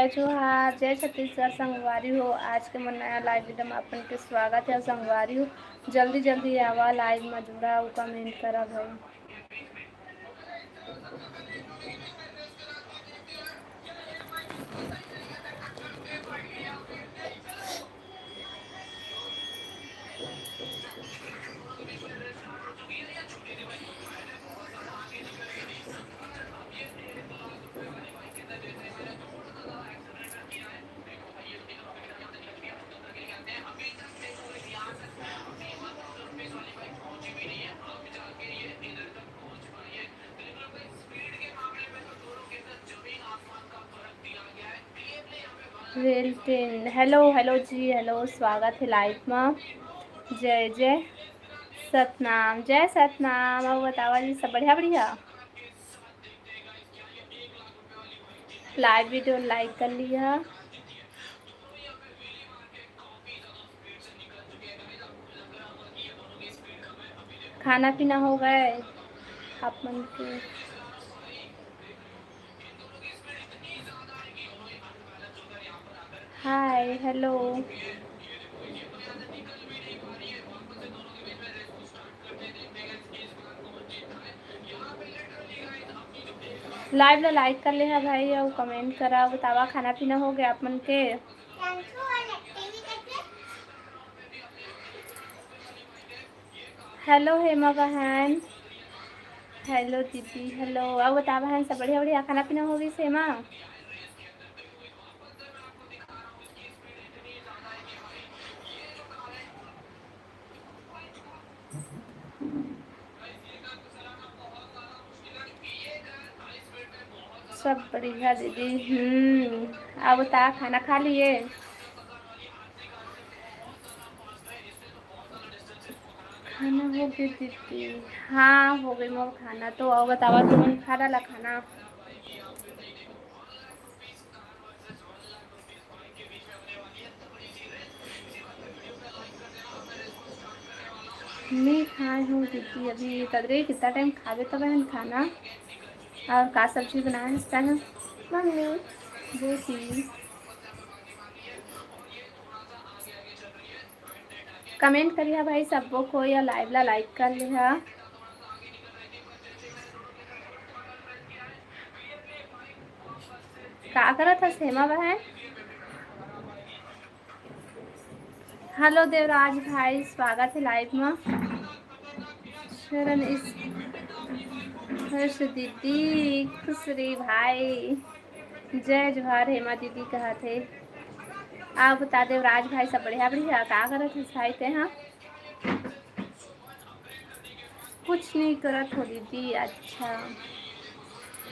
जय जोहार, जय छत्तीसगढ़ संगवारी हो। आज के मन नया लाइव वीडियो में अपन के स्वागत है संगवारी हो। जल्दी जल्दी आवा लाइव में जुड़ा कमेंट करा भाई। हेलो हेलो जी, हेलो, स्वागत है लाइव में। जय जय सतनाम, जय सतनाम। और बतावा जी, सब बढ़िया बढ़िया। लाइव वीडियो लाइक कर लिया। खाना पीना हो गए आप मन के? Hi hello. लाइव ला लाइक कर ले है भाई और कमेंट करा। बतावा खाना पीना हो गया आप मन के? हेलो हेमा बहन, हेलो दीदी, हेलो। और बता बहन, सब बढ़िया बढ़िया? खाना पीना हो गई हेमा? सब बढ़िया दीदी। अब बता, खाना खा लिए? खाना हो गई दीदी? हाँ हो गई मोर खाना। तो और बतावा, तुमने खा डाला खाना? मैं खाई हूँ दीदी अभी कदरे। कितना टाइम खावे तो बहन खाना? और का सब्जी बनाए इस टाइम मम्मी? बेटी कमेंट करिए भाई सबको को, या लाइव ला लाइक कर लिया। का करत था हेमा बहन? हेलो देवराज भाई, स्वागत है लाइव में। शरण इस हर्ष दीदी, खुश रही भाई। जय जोहार हेमा दीदी कहा थे। आप बता देवराज भाई, सब बढ़िया बढ़िया? का करत है भाई ते? हाँ कुछ नहीं करत हो दीदी। अच्छा,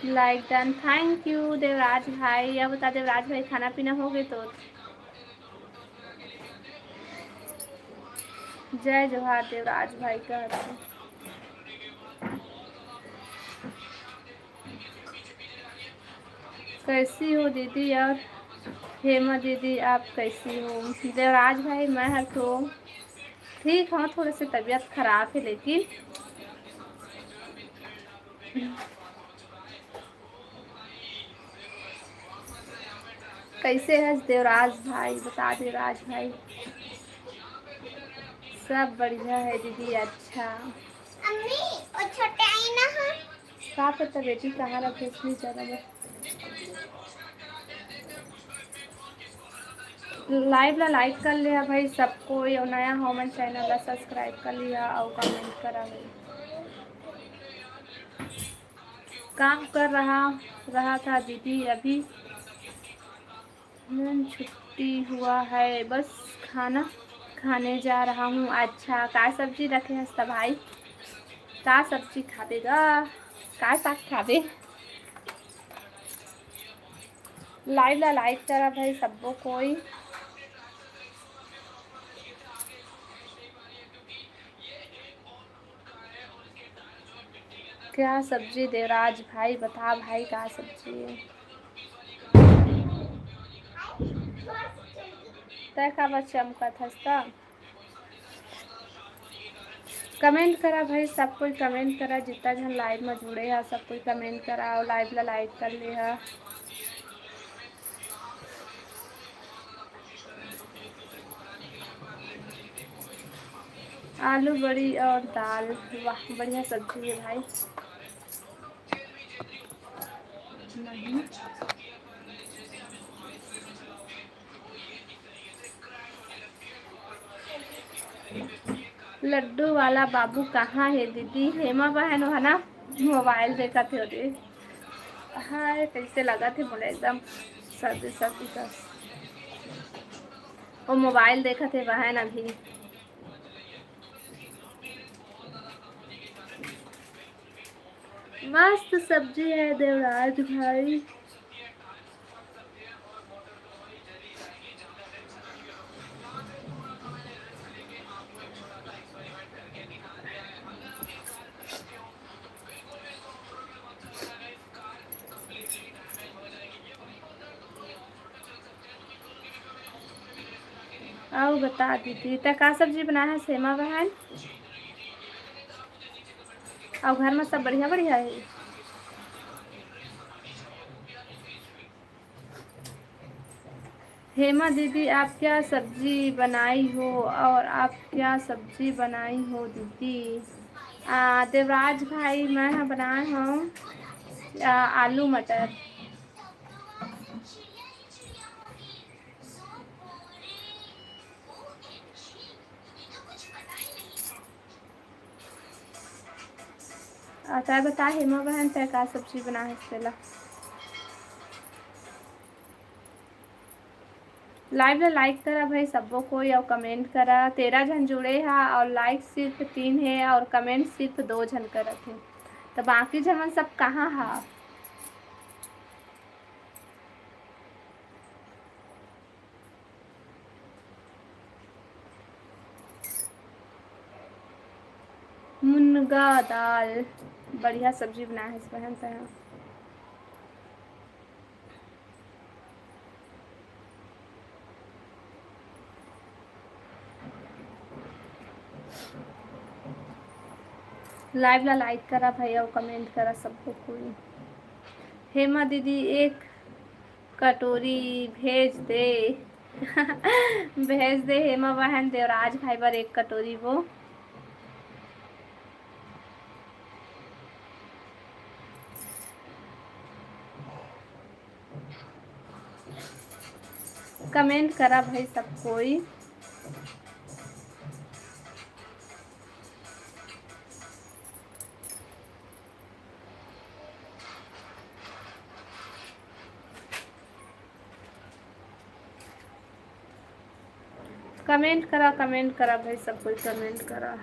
like done, thank you Devraj भाई। अब बता देवराज भाई, खाना पीना हो गए तो? जय जोहार देवराज भाई कहते। कैसी हो दीदी? और हेमा दीदी आप कैसी हो? देवराज भाई मैं है तो ठीक हूँ, थोड़ी सी तबीयत खराब है लेकिन कैसे है देवराज भाई? बता देवराज भाई। सब बढ़िया है दीदी। अच्छा अम्मी और छोटे आई ना हम का पता बेटी कहाँ रखे इसलिए ज़्यादा लाइव ला लाइक कर लिया भाई सबको। और नया हो मन चैनल ला सब्सक्राइब कर लिया और कमेंट करा भाई। काम कर रहा था दीदी, अभी छुट्टी हुआ है, बस खाना खाने जा रहा हूँ। अच्छा, का सब्जी रखे हंसता भाई? का सब्जी खावेगा? का साग खावे? लाइव ला लाइक करा भाई सबको कोई। क्या सब्जी देवराज भाई? बता भाई का सब्जी है? तय का बच्चा चमकत हंसता। कमेंट करा भाई सब कोई, कमेंट करा। जितना जन लाइव में जुड़े है सब कोई कमेंट करा और लाइव ला लाइक कर ले है। आलू बड़ी और दाल, वाह बढ़िया सब्जी है भाई। नहीं लड्डू वाला बाबू कहाँ है दीदी? हेमा बहन है ना, मोबाइल देखा थे रे। हाँ कैसे लगा थे बोले एकदम सर्दी सर्दी का। वो मोबाइल देखा थे बहन अभी। मस्त सब्जी है देवराज भाई। आओ बता दीदी तो का सब्जी बना है सेमा बहन? और घर में सब बढ़िया बढ़िया है? हेमा दीदी आप क्या सब्जी बनाई हो? और आप क्या सब्जी बनाई हो दीदी? देवराज भाई मैं बनाए हूँ आलू मटर। तय बता हेमा बहन तय का सब्जी बना है इससे? लाइव ला लाइक करा भाई सबको कोई और कमेंट करा। 13 जन जुड़े हैं और लाइक सिर्फ 3 है और कमेंट सिर्फ 2 जन करत है, तो बाकी जमन सब कहाँ है? मुनगा दाल बढ़िया सब्जी बना है इस बहन तय। लाइव ला लाइक करा भाई और कमेंट करा सबको कोई। हेमा दीदी एक कटोरी भेज दे। भेज दे हेमा बहन देवराज भाई पर एक कटोरी वो। कमेंट करा भाई सब कोई। कमेंट करा भाई सब कोई कमेंट करा।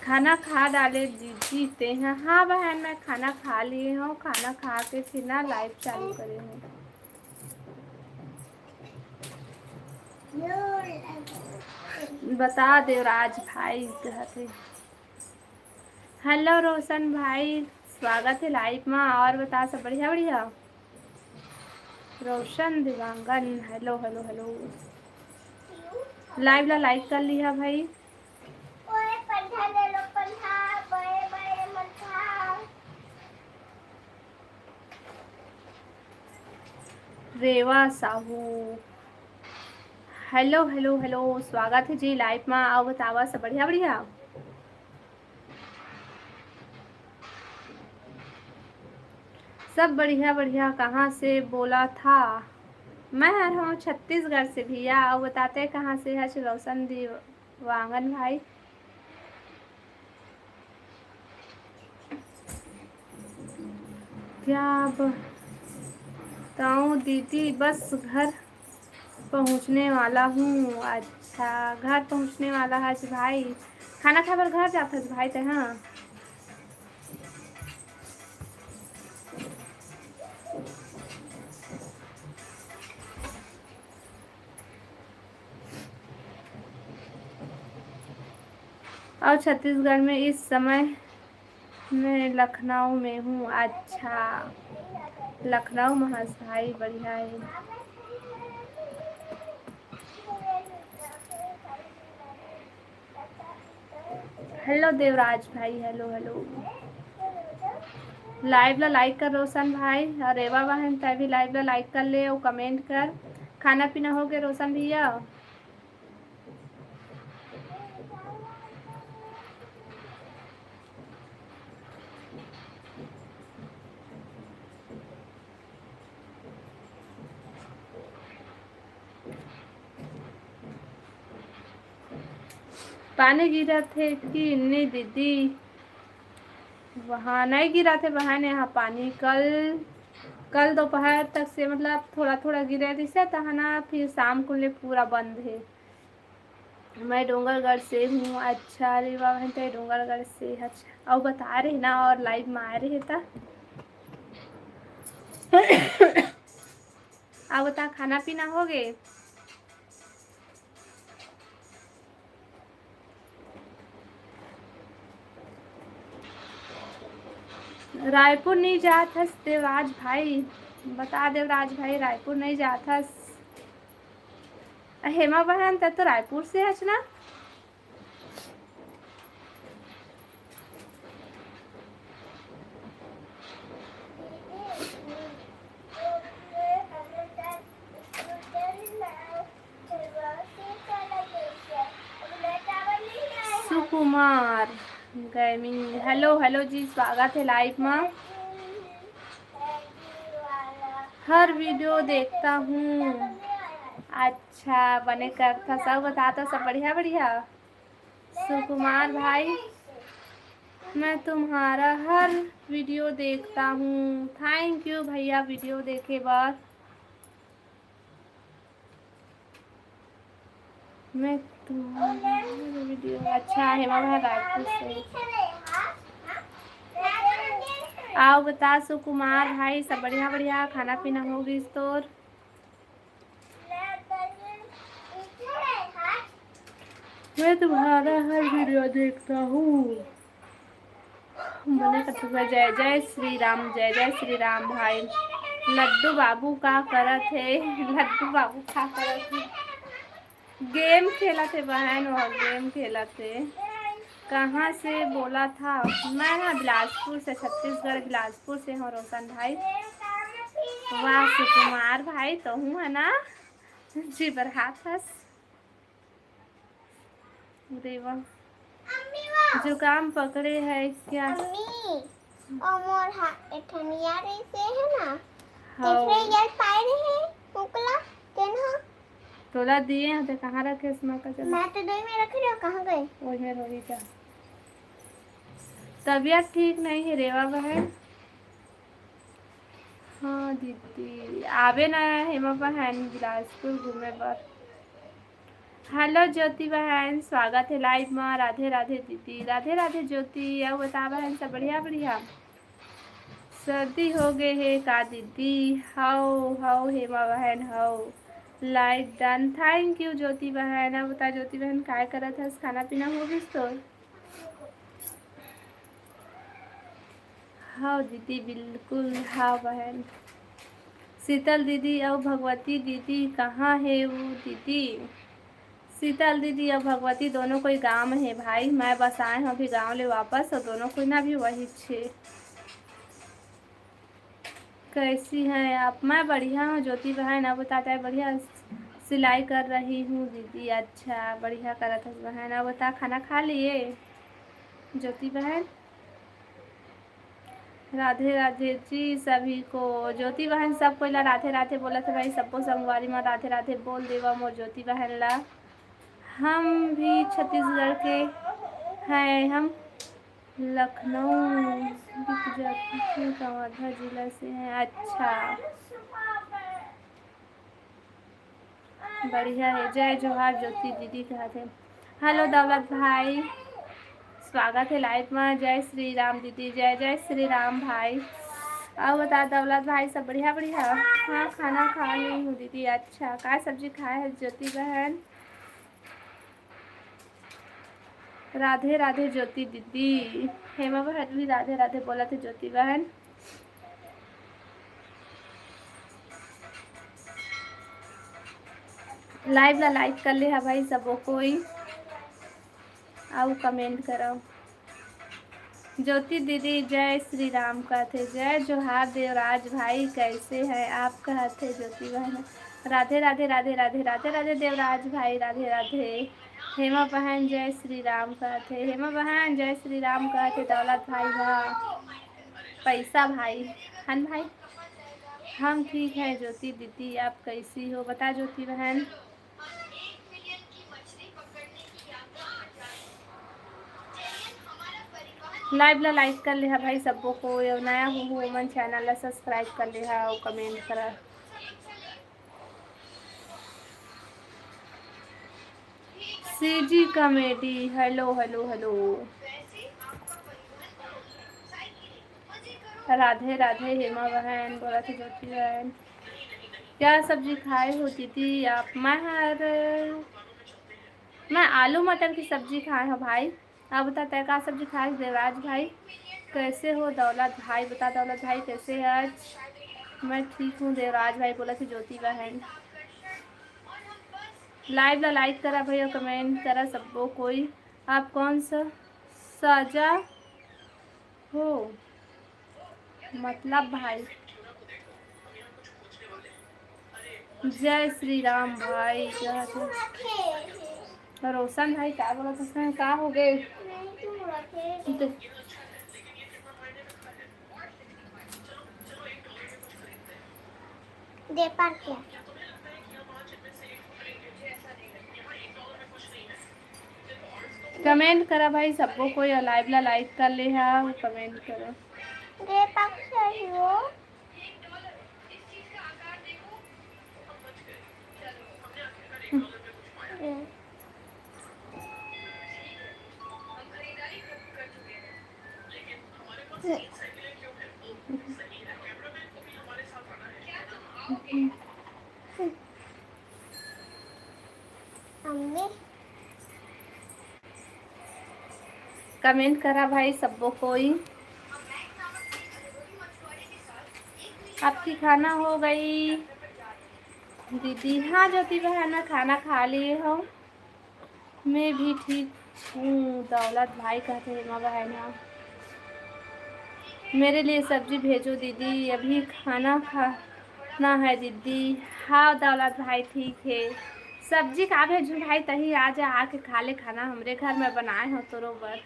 खाना खा डाले जीते हैं? हाँ बहन मैं खाना खा लिए हूँ, खाना खा के फिर ना लाइव चालू करे हूँ। बता देवराज भाई कहते। हेलो रोशन भाई स्वागत है लाइव में। और बता सब बढ़िया बढ़िया? रोशन Dewangan hello hello hello. Live ला लाइक कर लिया भाई। रेवा साहू हेलो हेलो हेलो स्वागत है जी लाइव में। आओ बतावा सब बढ़िया बढ़िया? सब बढ़िया बढ़िया। कहाँ से बोला था? मैं हूँ छत्तीसगढ़ से भैया। आओ बताते कहाँ से है रोशन दिवांगन भाई? क्या बताऊँ दीदी बस घर पहुँचने वाला हूँ। अच्छा घर पहुँचने वाला है भाई। खाना खाकर घर जाता है भाई ते? हाँ और छत्तीसगढ़ में इस समय मैं लखनऊ में हूँ। अच्छा लखनऊ में भाई बढ़िया है। हेलो देवराज भाई हेलो हेलो। लाइव ला लाइक कर रोशन भाई और रेवा बहन तय भी लाइव ला लाइक कर ले और कमेंट कर। खाना पीना हो गया रोशन भैया? पानी गिरा थे कि नहीं दीदी? वहाँ नहीं गिरा थे बहन, यहाँ पानी कल दोपहर तक से मतलब थोड़ा थोड़ा गिरा दिशा तहना, फिर शाम को ले पूरा बंद है। मैं डोंगरगढ़ से हूँ। अच्छा अरे वाह तो डोंगरगढ़ से। अच्छा और बता रहे ना और लाइव में आ रहे था। अब बता खाना पीना हो गए? रायपुर नहीं जात हस देवराज भाई? बता देवराज भाई रायपुर नहीं जात हस? हेमा बहन तो रायपुर से हस ना? सुकुमार गेमिंग हेलो हेलो जी, स्वागत है लाइव में। हर वीडियो देखता हूँ। अच्छा बने करता सब बताता सब बढ़िया बढ़िया। सुकुमार भाई मैं तुम्हारा हर वीडियो देखता हूँ। थैंक यू भैया वीडियो देखे बाद। मैं तुम्हारा वीडियो अच्छा हेमा भाई रायपुर से। आओ बता सुकुमार भाई सब बढ़िया बढ़िया। खाना पीना हो गई तो? मैं तुम्हारा हर वीडियो देखता हूँ। मैंने कहा जय जय श्री राम, जय जय श्री राम भाई। लड्डू बाबू का करत है? लड्डू बाबू का करत है? गेम खेला थे बहन, और गेम खेला थे। कहाँ से बोला था? मैं ना बिलासपुर से, छत्तीसगढ़ बिलासपुर से हूँ रोशन भाई। वाह सुकुमार भाई तो हूँ है ना जी बरहात हस। देवा जुकाम पकड़े है क्या? और मोर एठनिया रे से है ना तीसरे यार पाए रहे उकला केनहा तोला दिए हैं तो कहाँ रखे इसमें का? मैं तो दही में रख रही हूँ, कहाँ गए? वही में रोही का तबीयत ठीक नहीं है रेवा बहन। हाँ दीदी आवे ना हेमा बहन बिलासपुर घूमे पर। हेलो ज्योति बहन स्वागत है लाइव में। राधे राधे दीदी। राधे राधे ज्योति। अब बता बहन सब बढ़िया बढ़िया। सर्दी हो गए है का दीदी? हाउ हेमा बहन how. Like done thank you Jyoti बहन। अब बता ज्योति बहन काय करत है? खाना पीना हो गई तो? हाँ दीदी बिल्कुल। हाँ बहन। शीतल दीदी और भगवती दीदी कहाँ है वो दीदी? शीतल दीदी और भगवती दोनों कोई गांव में है भाई। मैं बस आए हूँ अभी गांव ले वापस, और दोनों कोई ना भी वही छे। कैसी हैं आप? मैं बढ़िया हूँ ज्योति बहन। अब बताता है बढ़िया सिलाई कर रही हूँ दीदी। अच्छा बढ़िया करत है बहन। अब बता खाना खा लिए ज्योति बहन? राधे राधे जी सभी को। ज्योति बहन सब कोई ला राधे राधे बोला था भाई। सबको संगवारी में राधे राधे बोल देवा मोर ज्योति बहन ला। हम भी छत्तीसगढ़ के हैं। हम लखनऊ कवर्धा जिला से हैं। अच्छा बढ़िया है। जय जोहार ज्योति दीदी कहते हैं। हेलो दौलत भाई स्वागत है लाइव में। जय श्री राम दीदी। जय जय श्री राम भाई। अब बता दौलत भाई सब बढ़िया बढ़िया? हाँ खाना खा ली हूँ दीदी। अच्छा क्या सब्जी खाया है ज्योति बहन? राधे राधे ज्योति दीदी। हेमा बहन भी राधे राधे बोला थे ज्योति बहन। लाइव ला लाइक कर ले है भाई सबो कोई, आओ कमेंट करो। ज्योति दीदी जय श्री राम कहते, जय जोहार देवराज भाई, कैसे हैं आप कहते ज्योति बहन। राधे राधे राधे राधे राधे राधे देवराज भाई, राधे राधे। हेमा बहन जय श्री राम कहते, हेमा बहन जय श्री राम कहते। दौलत भाई वाह, पैसा भाई, हन भाई। हम ठीक है ज्योति दीदी, आप कैसी हो बता ज्योति बहन। लाइव ला लाइक कर लिहा भाई सबको को, नया हो मन चैनल ला सब्सक्राइब कर लिहा और कमेंट करा। CG comedy hello hello hello. Radhe Radhe Hema बहन, बोला थी ज्योति बहन। क्या सब्जी खाए हो दीदी आप। मैं आलू मटर की सब्जी खाए हो भाई। आप बता तय का सब्जी खाए देवराज भाई। कैसे हो दौलत भाई, बता दौलत भाई कैसे है आज। मैं ठीक हूँ देवराज भाई, बोला थी ज्योति बहन। लाइव ला लाइक करा भाई और कमेंट करा सबको कोई। आप कौन सा साजा हो मतलब भाई। जय श्री राम भाई। रोशन भाई क्या बोला तुमने, क्या हो गए। दे पर क्या कमेंट करा भाई सबको कोई, लाइव ला लाइक कर ले है कमेंट करो। दे पर चाहिए कमेंट करा भाई सबको कोई। आपकी खाना हो गई दीदी। हाँ ज्योति बहन मैं खाना खा लिए हो। मैं भी ठीक हूँ दौलत भाई कहते हैं। माँ बहन मेरे लिए सब्जी भेजो दीदी, अभी खाना खाना है दीदी। हाँ दौलत भाई ठीक है, सब्जी का भेजू भाई तही आ जा आके खा ले खाना, हमरे घर में बनाए हो तो रोबर।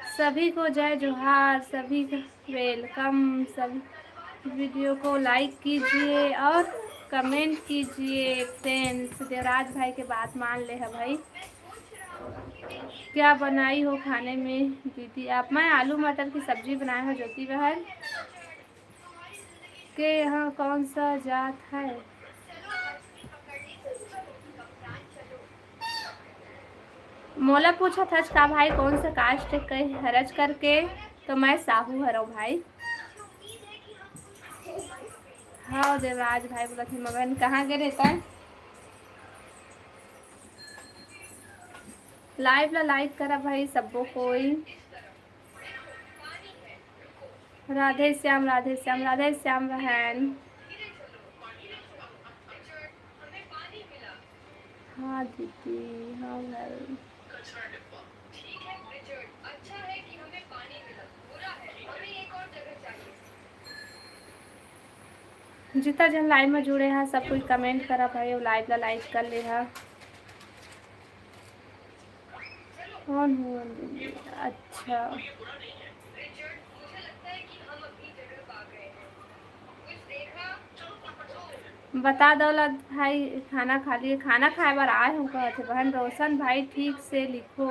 सभी को जय जोहार, सभी का वेलकम। सभी वीडियो को लाइक कीजिए और कमेंट कीजिए। फ्रेंड्स देवराज भाई के बात मान ले है भाई। क्या बनाई हो खाने में दीदी आप। मैं आलू मटर की सब्जी बनाया है ज्योति बहन। के यहाँ कौन सा जात है। मोला पूछा था का भाई कौन सा कास्ट कई हरज करके, तो मैं साहू हरो भाई। हाँ देवराज भाई बोला थी मगन कहाँ गए रहता है। लाइव ला लाइक करा भाई सबको कोई। राधे श्याम राधे श्याम राधे श्याम बहन। हाँ दीदी हाँ भाई। जितना जन लाइव में जुड़े हैं सब कोई कमेंट करा भाई और लाइव ला लाइक कर ले है। कौन हुआ दीदी अच्छा। बता दौलत भाई खाना खा लिए। खाना खाए बार आए हम कहते बहन। रोशन भाई ठीक से लिखो।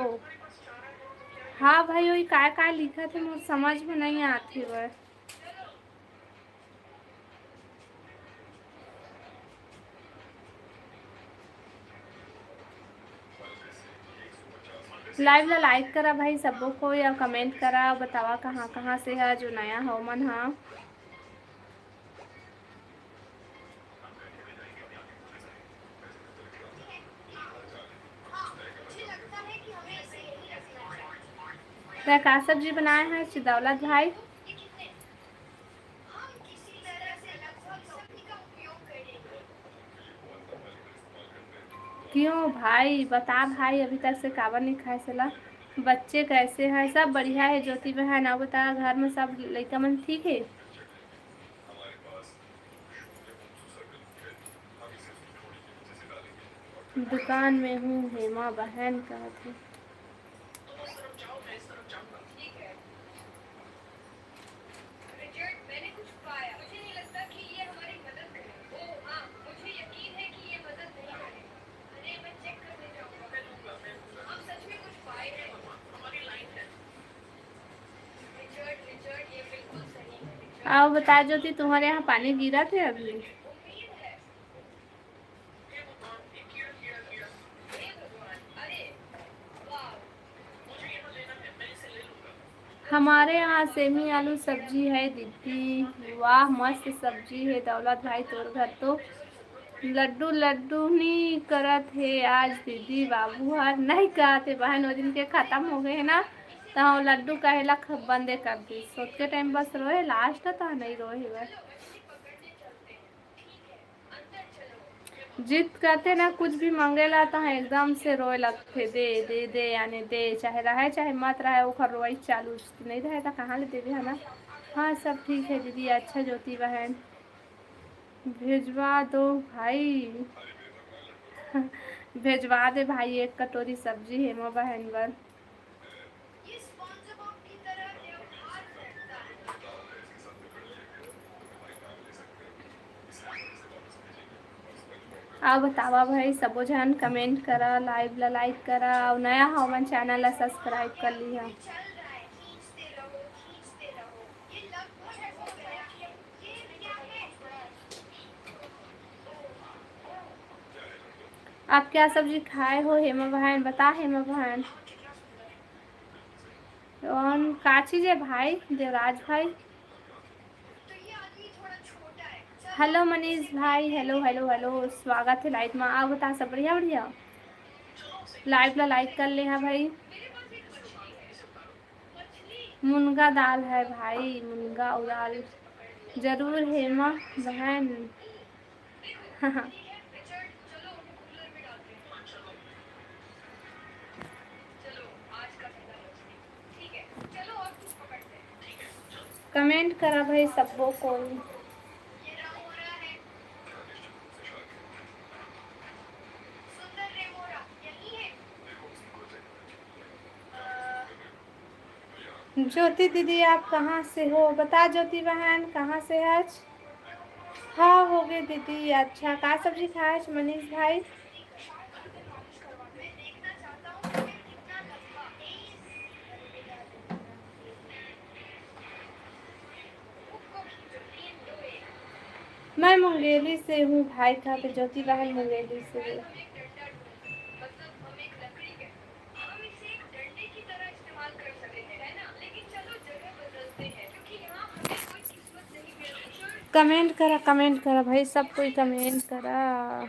हाँ भाई वही काय लिखा थे मुझे समझ में नहीं आती वह। लाइव ला लाइक करा भाई सबको को या कमेंट करा बतावा कहाँ कहाँ से है जो नया हो मन। हाँ क्या सब्जी बनाए हैं दौलत भाई। क्यों भाई बता भाई अभी तक से काबर नहीं खाए सला। बच्चे कैसे हैं? सब बढ़िया है ज्योति बहन। आप बता, घर में सब लड़का मन ठीक है? दुकान में हूँ हेमा बहन कहत है। आओ बता ज्योति, तुम्हारे यहाँ पानी गिरा थे अभी? हमारे यहाँ सेमी आलू सब्जी है दीदी। वाह मस्त सब्जी है दौलत भाई। तोर घर तो लड्डू लड्डू नहीं करत है आज दीदी। बाबू हर नहीं कहते बहन, वो दिन के खत्म हो गए ना, तो हम लड्डू कहेला बंदे कर दी। सोच के टाइम बस रोए, लास्ट तो नहीं रोए बस। जिद करते ना, कुछ भी मांगेला तो एकदम से रोए लगते, दे दे दे यानी दे, चाहे रहे चाहे मत रहे, वो रोई चालू। नहीं रहे तो कहाँ ले दे दे, है ना। हाँ सब ठीक है दीदी। अच्छा ज्योति बहन भेजवा दो भाई। भेजवा दे भाई, एक कटोरी सब्जी हेमा बहन बर। आप बतावा भाई, सबो जन कमेंट करा, लाइव ला लाइक करा, और नया हवन चैनल ला सब्सक्राइब कर लिया। आप क्या सब्जी खाए हो हेमा बहन? बता हेमा बहन। कौन का चीज है भाई? देवराज भाई। हेलो मनीष भाई, हेलो हेलो हेलो, स्वागत है लाइव में। आप बता सब बढ़िया बढ़िया। लाइव ला लाइक कर ले हाँ भाई। मुनगा दाल है भाई, मुनगा दाल जरूर हेमा बहन। कमेंट करा भाई सबको को। ज्योति दीदी आप कहाँ से हो? बता ज्योति बहन कहाँ से है? हाँ हो गए दीदी। अच्छा का सब्जी खाए मनीष भाई? मैं मुंगेली से हूँ भाई। था तो ज्योति बहन मुंगेली से हूँ। कमेंट करा भाई, सब कोई कमेंट करा।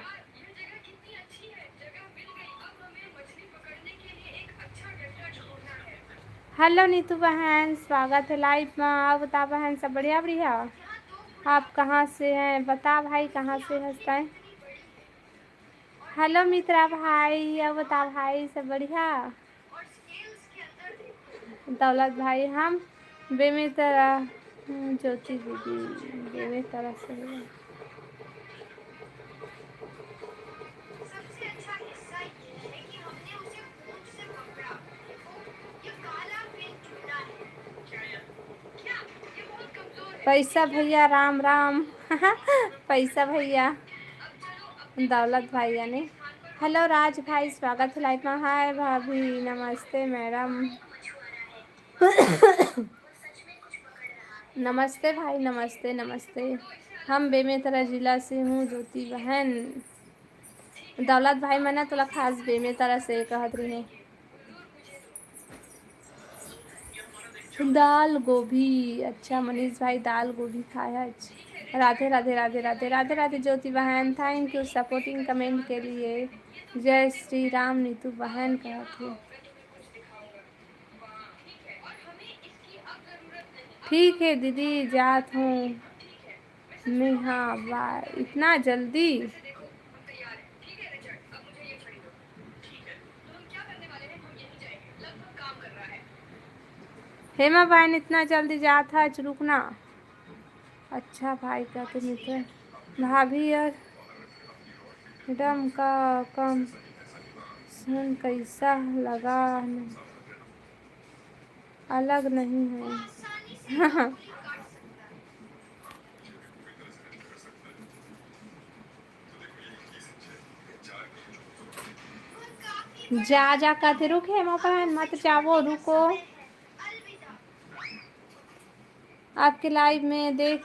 हेलो नीतू बहन, स्वागत है लाइव में। आप बता बहन सब बढ़िया बढ़िया। आप कहाँ से हैं? बता भाई कहाँ से हंसता। हेलो मित्रा भाई, अब बता भाई सब बढ़िया। दौलत भाई हम बेमित्रा। ज्योति दीदी बेमित्रा से है। पैसा भैया राम राम। पैसा भैया दौलत भैया ने। हेलो राज भाई, स्वागत है लाइव में। हाय भाभी, नमस्ते मैडम। नमस्ते भाई, नमस्ते नमस्ते। हम बेमेतरा जिला से हूँ ज्योति बहन। दौलत भाई मैंने तो खास बेमेतरा से कहत रही। दाल गोभी। अच्छा मनीष भाई दाल गोभी खाया। राधे राधे राधे राधे राधे राधे ज्योति बहन, थैंक यू सपोर्टिंग कमेंट के लिए। जय श्री राम नीतू बहन कहती। ठीक है दीदी जात हूँ मैं। हाँ वाह इतना जल्दी? हेमा बहन इतना जल्दी जात है, रुकना। अच्छा भाई का तो मित्र भाभी और मैडम का कम सुन कैसा लगा, अलग नहीं है। जा जा कहते रुक हेमा बहन मत जाओ, रुको। आपके लाइव में देख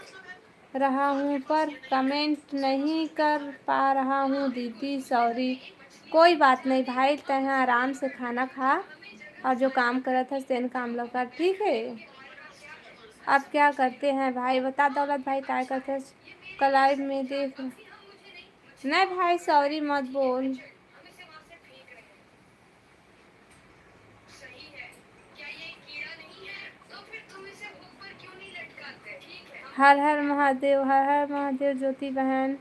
रहा हूँ पर कमेंट नहीं कर पा रहा हूँ दीदी, सॉरी। कोई बात नहीं भाई, तय आराम से खाना खा और जो काम करा था सेन काम लो कर, ठीक है। आप क्या करते हैं भाई बता, दौलत भाई क्या करते हैं? कल लाइव में देख, नहीं भाई सॉरी मत बोल। हर हर महादेव, हर हर महादेव ज्योति बहन।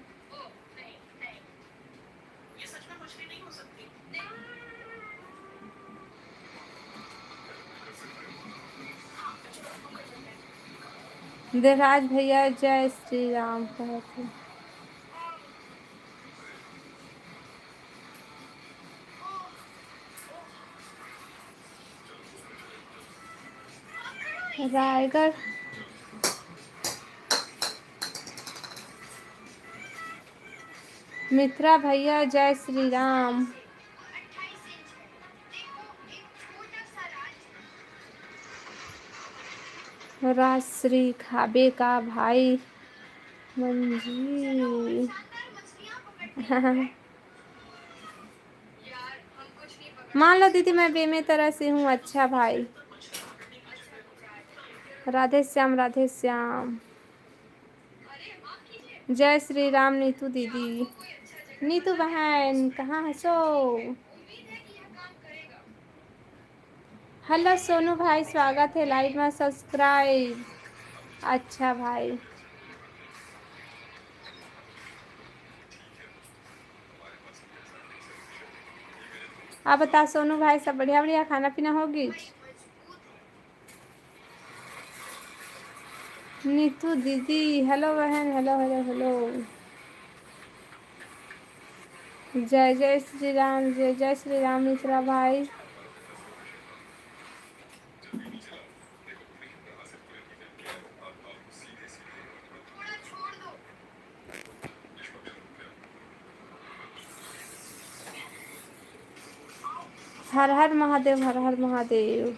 देवराज भैया जय श्री राम कहते। रायगढ़ मित्रा भैया जय श्री राम। राजश्री खाबे का भाई मंजी। मान लो दीदी मैं बेमे तरह से हूँ। अच्छा भाई, राधे श्याम राधे श्याम। जय श्री राम नीतू दीदी। नीतू बहन कहाँ है सो? हेलो सोनू भाई, स्वागत है लाइव में, सब्सक्राइब। अच्छा भाई, आप बता सोनू भाई, सब बढ़िया बढ़िया, खाना पीना होगी? नीतू दीदी हेलो बहन, हेलो हेलो हेलो। जय जय श्री राम, जय जय श्री राम मित्रा भाई। हर हर महादेव, हर हर महादेव।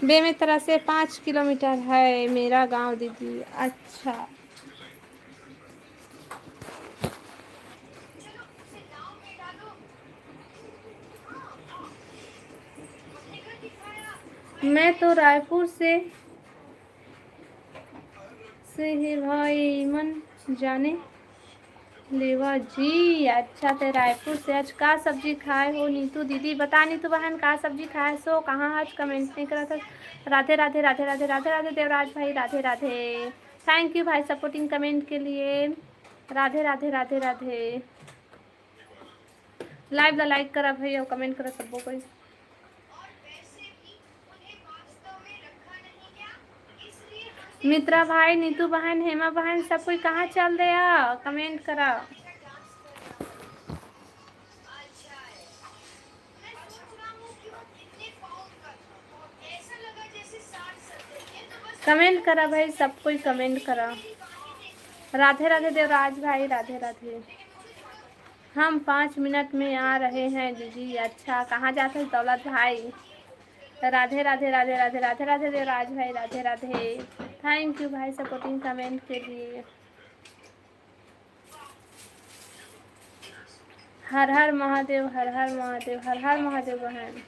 बेमेतरा से 5 किलोमीटर है मेरा गांव दीदी। अच्छा, मैं तो रायपुर से ही भाई मन जाने लेवा जी। अच्छा तो रायपुर से आज का सब्जी खाए हो नीतू दीदी? बता नीतू बहन का सब्जी खाए सो, कहाँ आज कमेंट नहीं करा था। राधे राधे राधे राधे राधे राधे देवराज भाई, राधे राधे। थैंक यू भाई सपोर्टिंग कमेंट के लिए। राधे राधे राधे राधे। लाइव ला लाइक करा भाई और कमेंट करा सबको कोई। मित्रा भाई, नीतू बहन, हेमा बहन, सब कोई कहाँ चल रहा? कमेंट करा। कमेंट करा भाई, सब कोई कमेंट करा। राधे राधे देवराज भाई, राधे राधे। हम 5 मिनट में आ रहे हैं दीदी। अच्छा, कहाँ जाते हैं दौलत भाई? राधे राधे राधे राधे राधे राधे देवराज भाई, राधे राधे। थैंक यू भाई सपोर्टिंग कमेंट के लिए। हर हर महादेव, हर हर महादेव, हर हर महादेव बहन।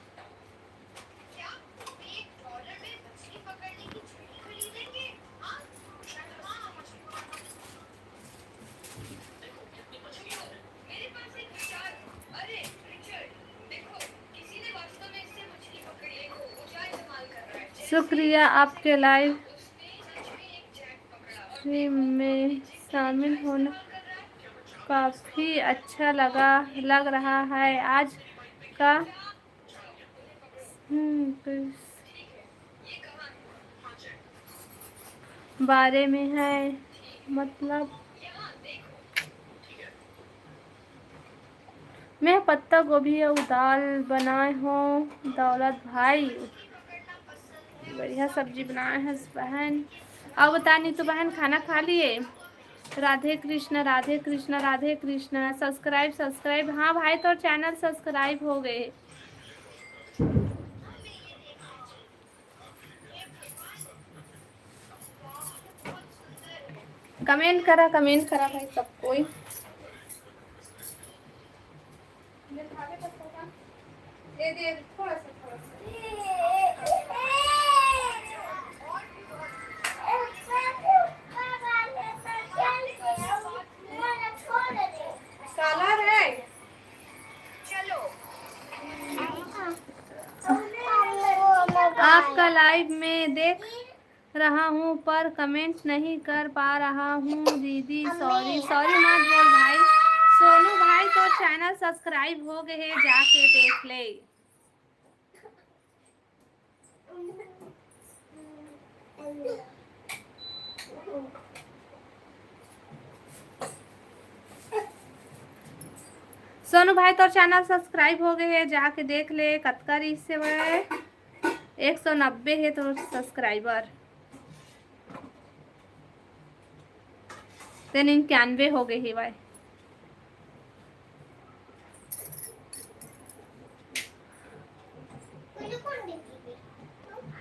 शुक्रिया आपके लाइव में शामिल होना, काफ़ी अच्छा लग रहा है आज का। बारे में है, मतलब मैं पत्ता गोभी और दाल बनाए हो दौलत भाई। बढ़िया सब्जी बनाए हैं बहन। अब बता नहीं तो बहन खाना खा लिए। राधे कृष्ण राधे कृष्ण राधे कृष्ण। सब्सक्राइब सब्सक्राइब, हाँ भाई तो चैनल सब्सक्राइब हो गए। कमेंट करा भाई सब कोई। दे थोड़ा सा काला है। आपका लाइव में देख रहा हूँ पर कमेंट नहीं कर पा रहा हूँ दीदी। सॉरी मत बोल भाई। सोनू भाई तो चैनल सब्सक्राइब हो गए हैं, जाके देख ले। सोनू भाई तो चैनल सब्सक्राइब हो गए हैं, जाके देख ले। कतकारी से वह 190 है तो सब्सक्राइबर। 93 हो गए है भाई।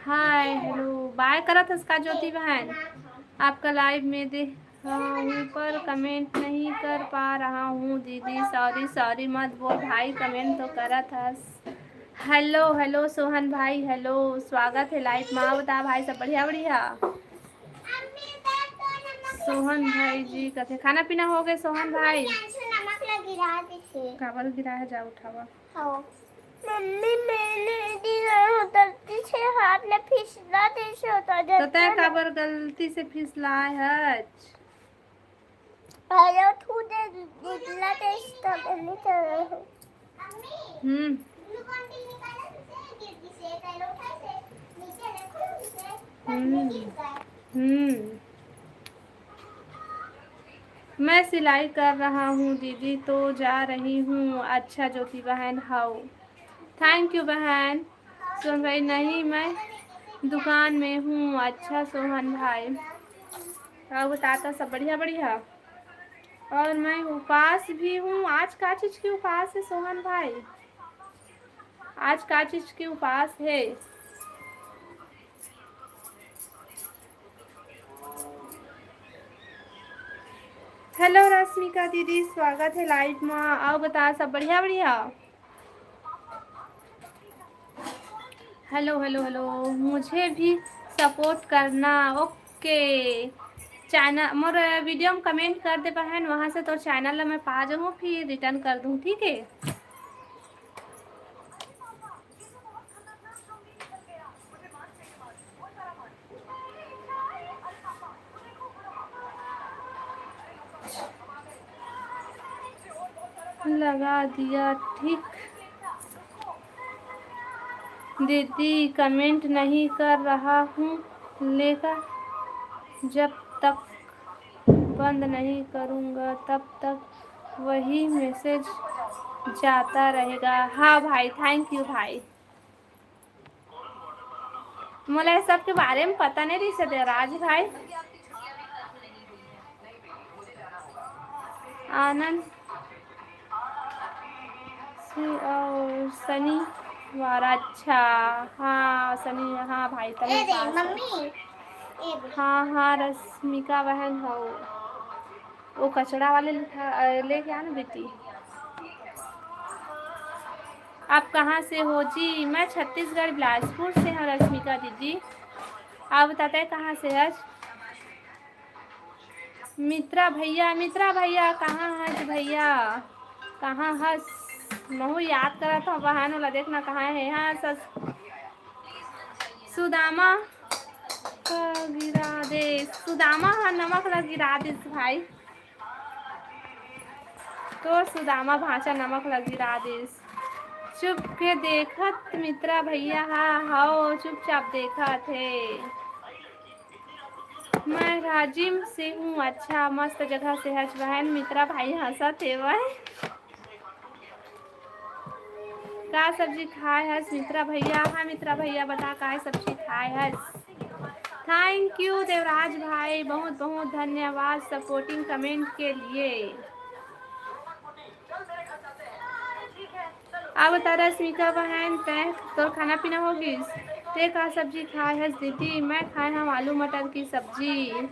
हाय हेलो बाय करा था इसका ज्योति बहन। आपका लाइव में देख रहा हूँ पर कमेंट नहीं कर पा रहा हूँ दीदी। सॉरी मत बोल भाई, कमेंट तो करा था। हेलो सोहन भाई, हेलो स्वागत है लाइव में। बता भाई सब बढ़िया। सोहन भाई जी कहते खाना पीना हो गए सोहन भाई। काबर गिरा है, जा उठावा। मम्मी मैंने गलती से हाथ में फिसला जैसे होता तो तय काबर गलती से फिसला है। अरे तू दे निकला टेस्ट तब नहीं कर रहा हूँ। मैं सिलाई कर रहा हूँ दीदी तो जा रही हूँ। अच्छा ज्योति बहन हाउ। थैंक यू बहन। सोहन भाई नहीं मैं दुकान में हूँ। अच्छा सोहन भाई और बताता सब बढ़िया। और मैं उपास भी हूँ। आज का चीज की उपास है सोहन भाई? आज का चीज की उपास है? हेलो रश्मिका दीदी स्वागत है लाइव में। आओ बता सब बढ़िया। हेलो मुझे भी सपोर्ट करना। ओके चैनल मोर वीडियो में कमेंट कर दे बहन, वहाँ से तो चैनल में पा जाऊँ फिर रिटर्न कर दूँ, ठीक है। लगा दिया ठीक। दीदी कमेंट नहीं कर रहा हूँ लेकर जब तक बंद नहीं करूँगा तब तक वही मैसेज जाता रहेगा। हाँ भाई थैंक यू भाई। मुझे सब के बारे में पता नहीं रही से राज भाई। आनंद और शनिवार। अच्छा हाँ शनि, हाँ भाई तभी हाँ रश्मिका बहन हो। वो कचड़ा वाले लेके आना बेटी। आप कहाँ से हो जी? मैं छत्तीसगढ़ बिलासपुर से हूँ रश्मिका दीदी। आप बताते हैं कहाँ से है? मित्रा भैया कहाँ है भैया? कहाँ है? मैं याद करा था बहन वाला, देखना कहाँ है। हाँ सुदामा का गिरा दे। सुदामा हाँ नमक लग गिरा दे भाई। तो सुदामा भाषा नमक लग गिरा दे। चुप के देखत मित्रा भैया। हाँ चुपचाप देखा थे। मैं राजिम से हूँ। अच्छा, मस्त जगह से है बहन। मित्रा भाई हंसा थे वह का सब्जी खाए हस मित्रा भैया। हाँ मित्रा भैया बता का सब्जी खाए हस। थैंक यू देवराज भाई, बहुत बहुत धन्यवाद सपोर्टिंग कमेंट के लिए। अब बता रश्मिका बहन तय तो खाना पीना होगी ते का सब्जी खाए हस दीदी। मैं खाए हम आलू मटर की सब्जी।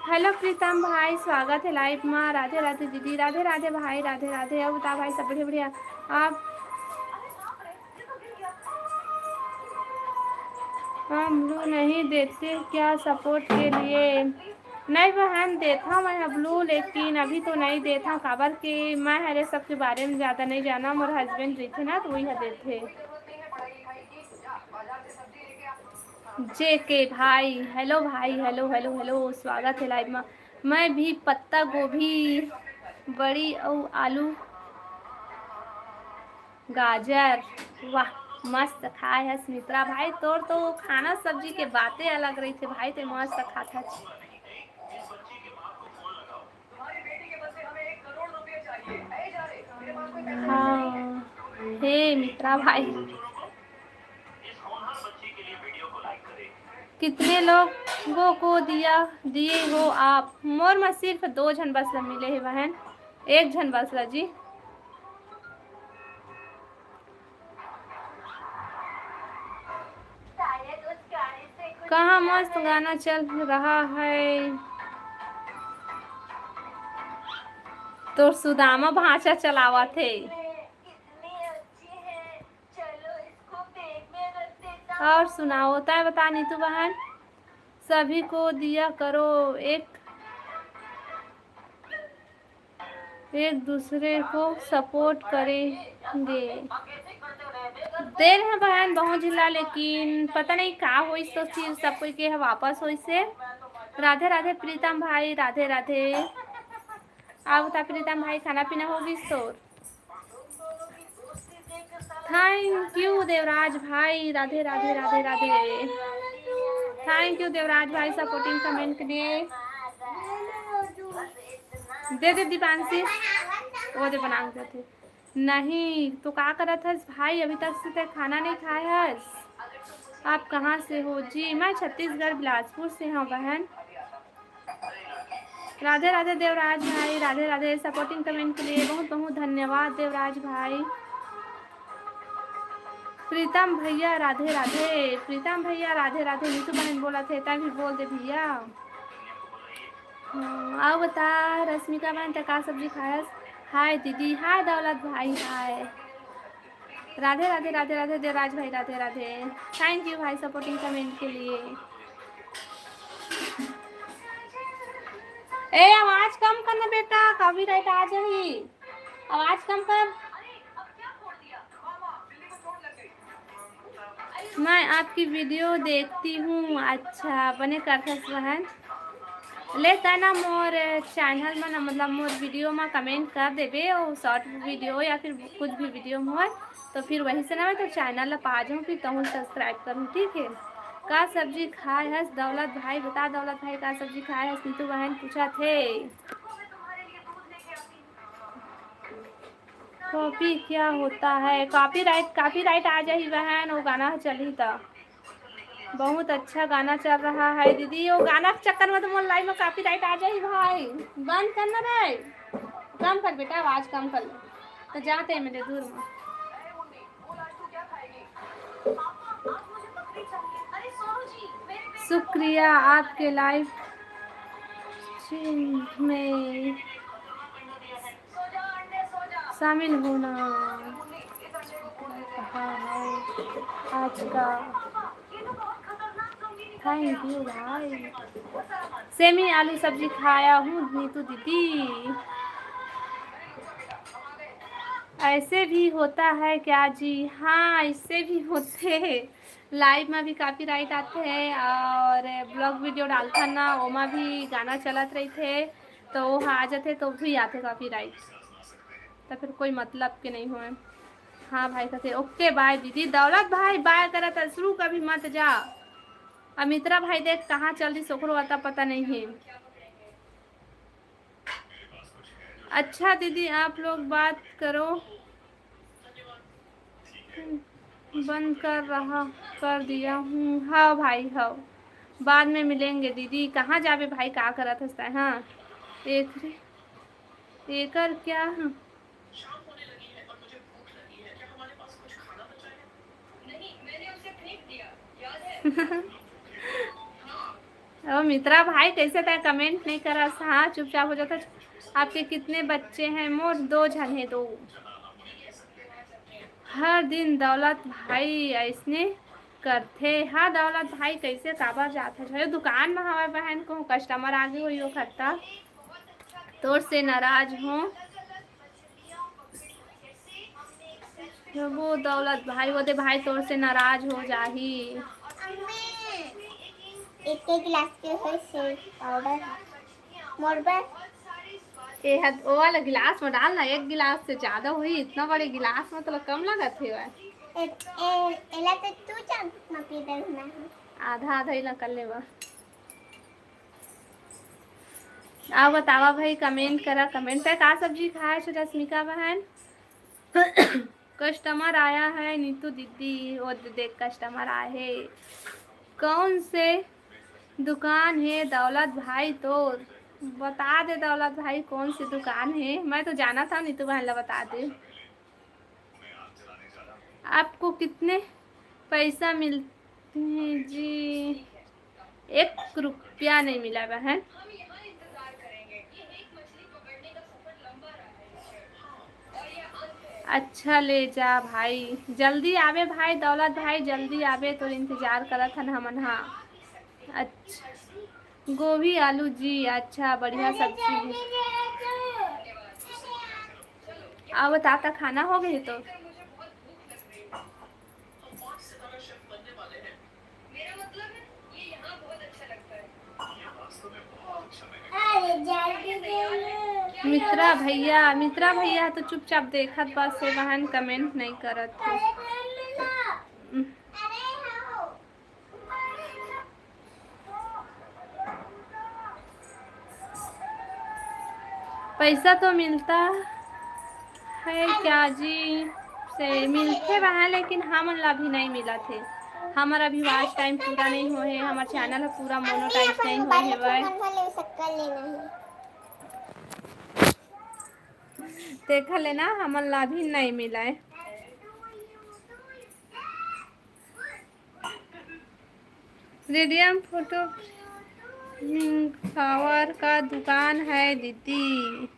हेलो प्रीतम भाई, स्वागत है लाइव में। राधे राधे दीदी। राधे राधे भाई, राधे राधे। अब बता भाई सब बढ़िया बढ़िया। आप हम ब्लू नहीं देते क्या सपोर्ट के लिए? नहीं बहन देता मैं ब्लू, लेकिन अभी तो नहीं देता काबर के मैं हरे सब के बारे में ज़्यादा नहीं जाना। मोर हस्बैंड रहे थे ना तो वही देते। जे के भाई, हेलो भाई, हेलो हेलो हेलो, स्वागत है लाइव में। मैं भी पत्ता गोभी, बड़ी और आलू गाजर। वाह मस्त खाए है सुमित्रा भाई। तोर तो खाना सब्जी के बातें अलग रही थे भाई, ते मस्त खाता छी। हाँ हे मित्रा भाई, कितने लोगों को दिए हो आप? मोर में सिर्फ 2 जन बस मिले है बहन, 1 जन बस जी। कहाँ मस्त गाना चल रहा है तो सुदामा भाषा चलावा थे। और सुनाओ होता है बता नीतू बहन। सभी को दिया करो, एक दूसरे को सपोर्ट करेंगे। दे रहे हैं बहन बहुत जिला, लेकिन पता नहीं का हो तो फिर सब कोई के वापस हो से। राधे राधे प्रीतम भाई, राधे राधे। आप बता प्रीतम भाई खाना पीना होगी तो? थैंक यू देवराज भाई, राधे राधे राधे राधे। थैंक यू देवराज भाई सपोर्टिंग कमेंट के लिए। दे दे दीपांशी, वो दे बना देते। नहीं तो का करत हस भाई, अभी तक से ते खाना नहीं खाया हस? आप कहाँ से हो जी? मैं छत्तीसगढ़ बिलासपुर से हूँ बहन। राधे राधे देवराज भाई, राधे राधे सपोर्टिंग कमेंट के लिए बहुत बहुत धन्यवाद देवराज भाई। प्रीतम भैया राधे राधे, प्रीतम भैया राधे राधे। नीतू बहन बोला थे तभी बोल दे भैया। आओ बता रश्मिका बहन का सब्जी खायस? हाय दीदी, हाय दौलत भाई, हाय। राधे राधे राधे राधे देवराज भाई, राधे राधे। थैंक यू भाई सपोर्टिंग कमेंट के लिए। ए आवाज कम करना बेटा, कॉपीराइट आ जाएगी। आवाज कम कर। मैं आपकी वीडियो देखती हूँ। अच्छा बने करथस बहन ले तना मोर चैनल में ना, मतलब मोर वीडियो में कमेंट कर देबे और शॉर्ट वीडियो या फिर कुछ भी वीडियो मोर, तो फिर वहीं से ना मैं तो चैनल ला पा जाऊँ, फिर तो सब्सक्राइब करूँ ठीक है। का सब्जी खाए हस दौलत भाई? बता दौलत भाई का सब्जी खाए हस? नीतू बहन पूछा थे। कॉपी क्या होता है? कॉपीराइट आ जाही बहन, वो गाना चली था। बहुत अच्छा गाना चल रहा है दीदी, वो गाना के चक्कर में तो मोर लाइव में कॉपीराइट आ जाही भाई। बंद करना रे, कम कर बेटा आवाज कम कर लो तो जाते हैं मेरे दूर में। शुक्रिया आपके लाइव में शामिल होना। आज का थैंक यू भाई। सेमी आलू सब्जी खाया हूँ नीतू दीदी। ऐसे भी होता है क्या जी? हाँ इससे भी होते हैं, लाइव में भी कॉपीराइट आते हैं और ब्लॉग वीडियो डालता ना ओमा भी गाना चलत रही थे तो वो आ जाते तो भी आते कॉपीराइट, तो फिर कोई मतलब के नहीं हुए। हाँ भाई कहते ओके बाय दीदी। दौलत भाई बाय करा था शुरू कभी मत जा। अमित्रा भाई देख कहाँ चल दी सोखरो आता पता नहीं है। अच्छा दीदी आप लोग बात करो, बंद कर दिया हूँ। हाँ भाई हाँ, बाद में मिलेंगे दीदी। कहाँ जावे भाई, का करत हंसता है। हाँ एकर क्या ओ मित्रा भाई कैसे तय कमेंट नहीं करा। हाँ चुपचाप हो जाता। आपके कितने बच्चे हैं? मोर 2 जन है, 2। हर दिन दौलत भाई ऐसने करते। हाँ दौलत भाई कैसे काबर जाते है दुकान में हमारे बहन को कस्टमर आगे हुई हो खत्ता तोर से नाराज हो वो दौलत भाई, वो दे भाई तोर से नाराज हो जाही। एक गिलास के होय से पाउडर मोर बस ए हद ओ वाला गिलास में डालना, एक गिलास से ज्यादा हुई। इतना बड़े गिलास में तो कम लगत है। एला तो तू चार कितना पी दे ना, आधा आधा ही कर ले। आओ बतावा भाई, कमेंट करा। कमेंट पे का सब्जी खाए छो रश्मिका बहन? कस्टमर आया है नीतू दीदी। वो देख कस्टमर आए है। कौन से दुकान है दौलत भाई? तो बता दे दौलत भाई कौन सी दुकान है। मैं तो जाना था नीतू बहन ला, बता दे। आपको कितने पैसा मिलते हैं जी? 1 रुपया नहीं मिला बहन। अच्छा ले जा भाई, जल्दी आवे भाई दौलत भाई, जल्दी आवे तो इंतजार करत हन हमन। हाँ अच्छा गोभी आलू जी, अच्छा बढ़िया सब्जी है। अब ताता खाना हो गई तो मित्रा भैया तो चुपचाप देखत बस से बहन, कमेंट नहीं करत थे। पैसा तो मिलता है क्या जी? से मिलते वहाँ, लेकिन हम अभी नहीं मिला थे। हमारा अभी वॉच टाइम पूरा नहीं हुआ है, हमारा चैनल पूरा मोनेटाइज नहीं हुआ है। देख लेना हमारा अभी नहीं मिला है। रेडियम फोटो फ्लावर का दुकान है दीदी,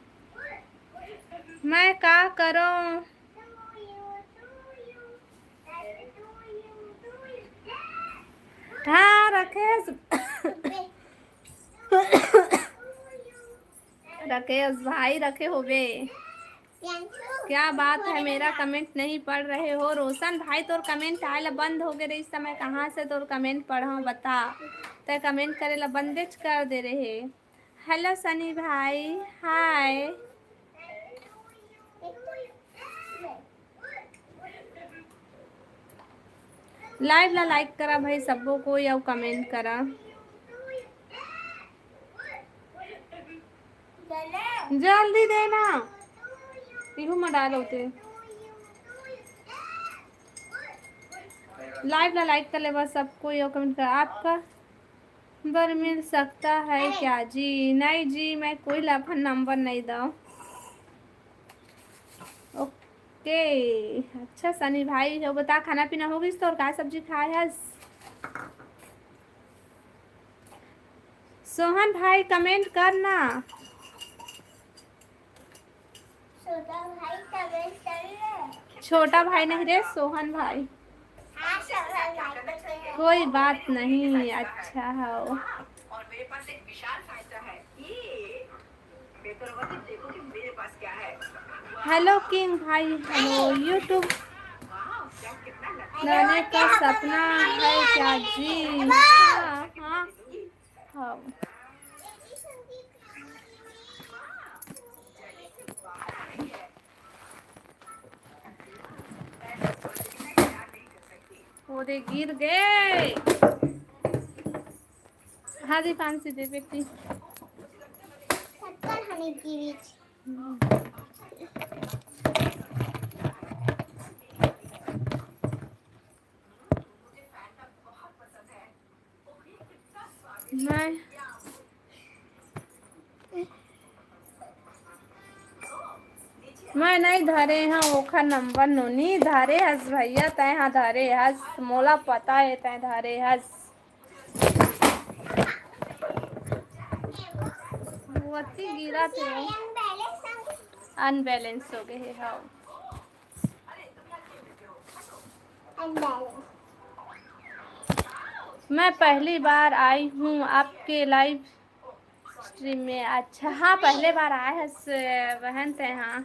मैं क्या करूं? हाँ राकेश राकेश भाई रखे होवे। क्या बात है, मेरा कमेंट नहीं पढ़ रहे हो? रोशन भाई तोर कमेंट आए बंद हो गए इस समय, कहाँ से तोर कमेंट पढ़ा बता। ते कमेंट करे ला बंदेज कर दे रहे। हेलो सनी भाई हाय। लाइव ला लाइक करा भाई सबको को, या कमेंट करा जल्दी देना। इहू में डालो ते लाइव ला लाइक कर ले बस सबको, या कमेंट करा। आपका नंबर मिल सकता है क्या जी? नहीं जी, मैं कोई लाफन नंबर नहीं दूँ। ओके अच्छा सनी भाई हो, बता खाना पीना हो गई तो? और क्या सब्जी खाए है? सोहन भाई कमेंट करना। छोटा भाई नहीं रे, सोहन भाई। कोई बात नहीं, अच्छा हो। और मेरे पास एक विशाल फायदा है, ये देखो कि मेरे पास क्या है। हेलो किंग भाई, हेलो यूट्यूब लाने का सपना है क्या जी? हाँ हाँ हाँ। वो दे गिर गए। हाँ जी 5 दे बेटी। 70 हनी की बीच। मैं नहीं धरे हाँ ओखा नंबर नोनी धरे हस भैया तय हाँ धरे हस मोला पता है तय धरे हस वो गिरा थे अनबैलेंस हो गए है हाँ मैं पहली बार आई हूँ आपके लाइव स्ट्रीम में। अच्छा हाँ पहले बार आए हैं बहन थे हाँ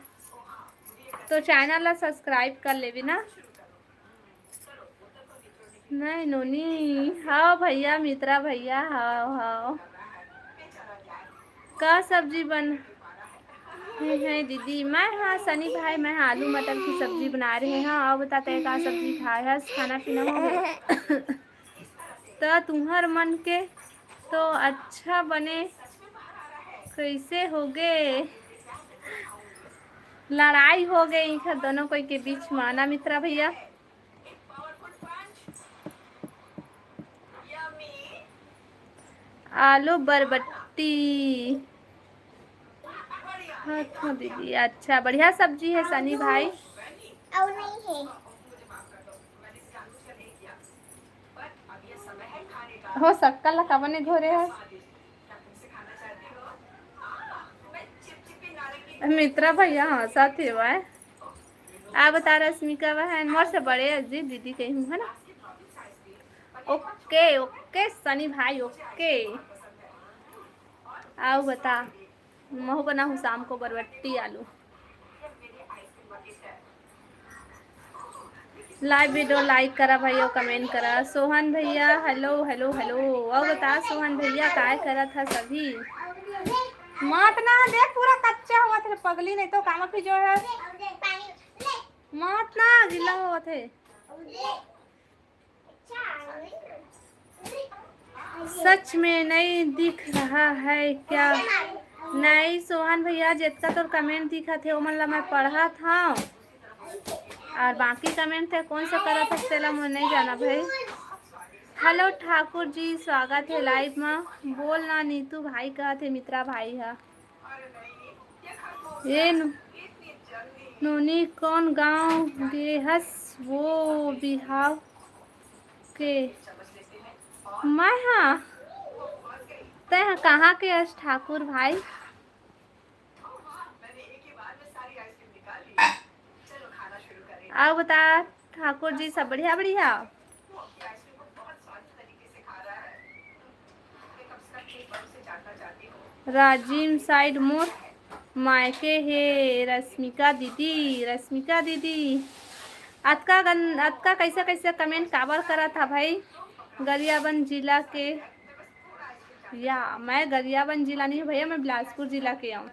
तो चैनल ला सब्सक्राइब कर ले भी ना। नहीं नोनी हाँ भैया मित्रा भैया हाँ हाँ का सब्जी बन है दीदी। मैं हाँ सनी भाई मैं आलू मटर की सब्जी बना रहे हैं। हाँ और बताते हैं का सब्जी खाए है खाना पीना हो गया तो तुम्हार मन के तो अच्छा बने कैसे हो गए लड़ाई हो गई है दोनों कोई के बीच माना मित्रा भैया। आलू बरबट्टी हाँ दीदी अच्छा बढ़िया सब्जी है सनी भाई। और नहीं है हो सकता ला कब ने घोरे है मित्रा भैया हाँ साथ ही हुआ है। आप बता रश्मिका बहन मोर से बड़े अजी दीदी कही हूँ है ना। ओके ओके सनी भाई ओके आओ बता महू बना हूँ शाम को बरबट्टी आलू। लाइव वीडियो लाइक करा भैया कमेंट करा। सोहन भैया हेलो हेलो हेलो और बता सोहन भैया काय करा था सभी मत ना देख पूरा कच्चा हुआ थे पगली नहीं तो काम की जो है मत ना गिला हुआ थे सच में नहीं दिख रहा है क्या। नहीं सोहन भैया जितना तो कमेंट दिखा थे वो मतलब मैं पढ़ा था और बाकी कमेंट थे कौन सा करा था तेला मुझे नहीं जाना भाई। हेलो ठाकुर जी स्वागत है लाइव में बोल ना नीतू भाई कहा थे मित्रा भाई है ये नोनी कौन गांव गेहस वो बिहाव के मैं हाँ तय कहाँ के यश ठाकुर भाई आओ बता ठाकुर जी सब बढ़िया बढ़िया। राजीव साइड मोर मायके है रश्मिका दीदी अतका कैसे कैसे कमेंट काबर करा था भाई। गरियाबंद जिला के या मैं गरियाबंद जिला नहीं भैया मैं बिलासपुर जिला के हूँ।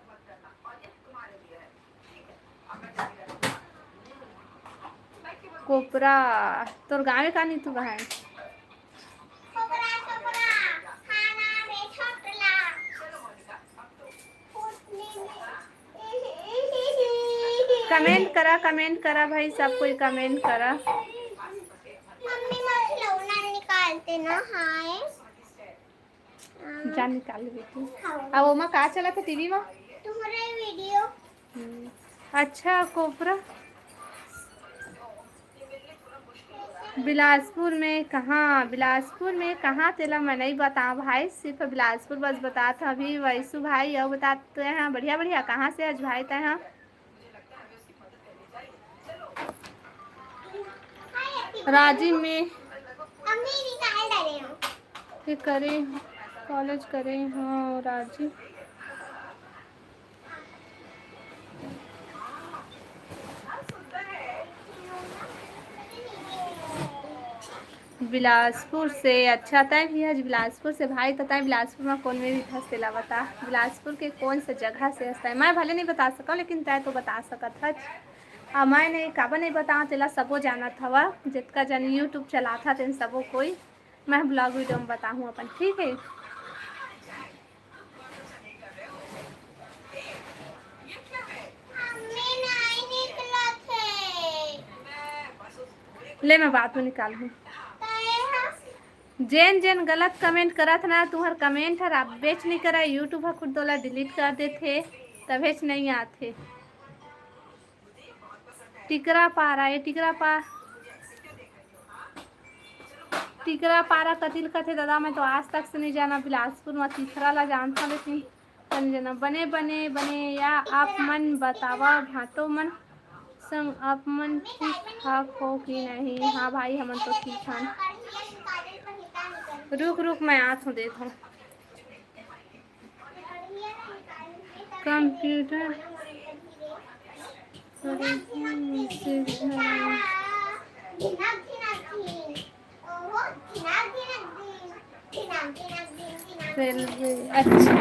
कोपरा तोर गाँव का नहीं तू बहन कमेंट करा भाई सब कोई कमेंट करा। मम्मी मखलौना निकालते ना हाय जान निकाल बेटी अब वो माँ कहाँ चला था टीवी में तुम्हारे वीडियो अच्छा कोपरा बिलासपुर में कहाँ तेला मैं नहीं बता भाई सिर्फ बिलासपुर बस बता था अभी वैसु भाई और बताते हैं बढ़िया बढ़िया कहाँ से आज भाई तय हैं राजी में करें कॉलेज करें हाँ राजी बिलासपुर से अच्छा तय भी है बिलासपुर से भाई तो तय बिलासपुर में कौन में भी फंस तेला बता बिलासपुर के कौन से जगह से हंसता है मैं भले नहीं बता सका लेकिन तय तो बता सकत है मैं नहीं काबा नहीं बता तेला सबो जाना था जितना जन यूट्यूब चला था तेन सबो कोई मैं ब्लॉग वीडियो में बताऊँ अपन ठीक है। ले मैं बात में निकाल हूँ। जेन जेन गलत कमेंट करत ना तुम्हार कमेंट हर आप बेच नहीं करा यूट्यूब हर खुद दोला डिलीट कर देते तभेच नहीं आते। टिकरा पारा ये टिकरा पारा कतिल कथे दादा मैं तो आज तक से नहीं जाना बिलासपुर में तीसरा ला जानता लेकिन नहीं जाना। बने बने बने या आप मन बतावा भातो मन संग आप मन ठीक ठाक हो कि नहीं। हाँ भाई हमन तो ठीक हैं। रुक रुक मैं आँख हूँ देख हूँ कंप्यूटर रेलवे अच्छा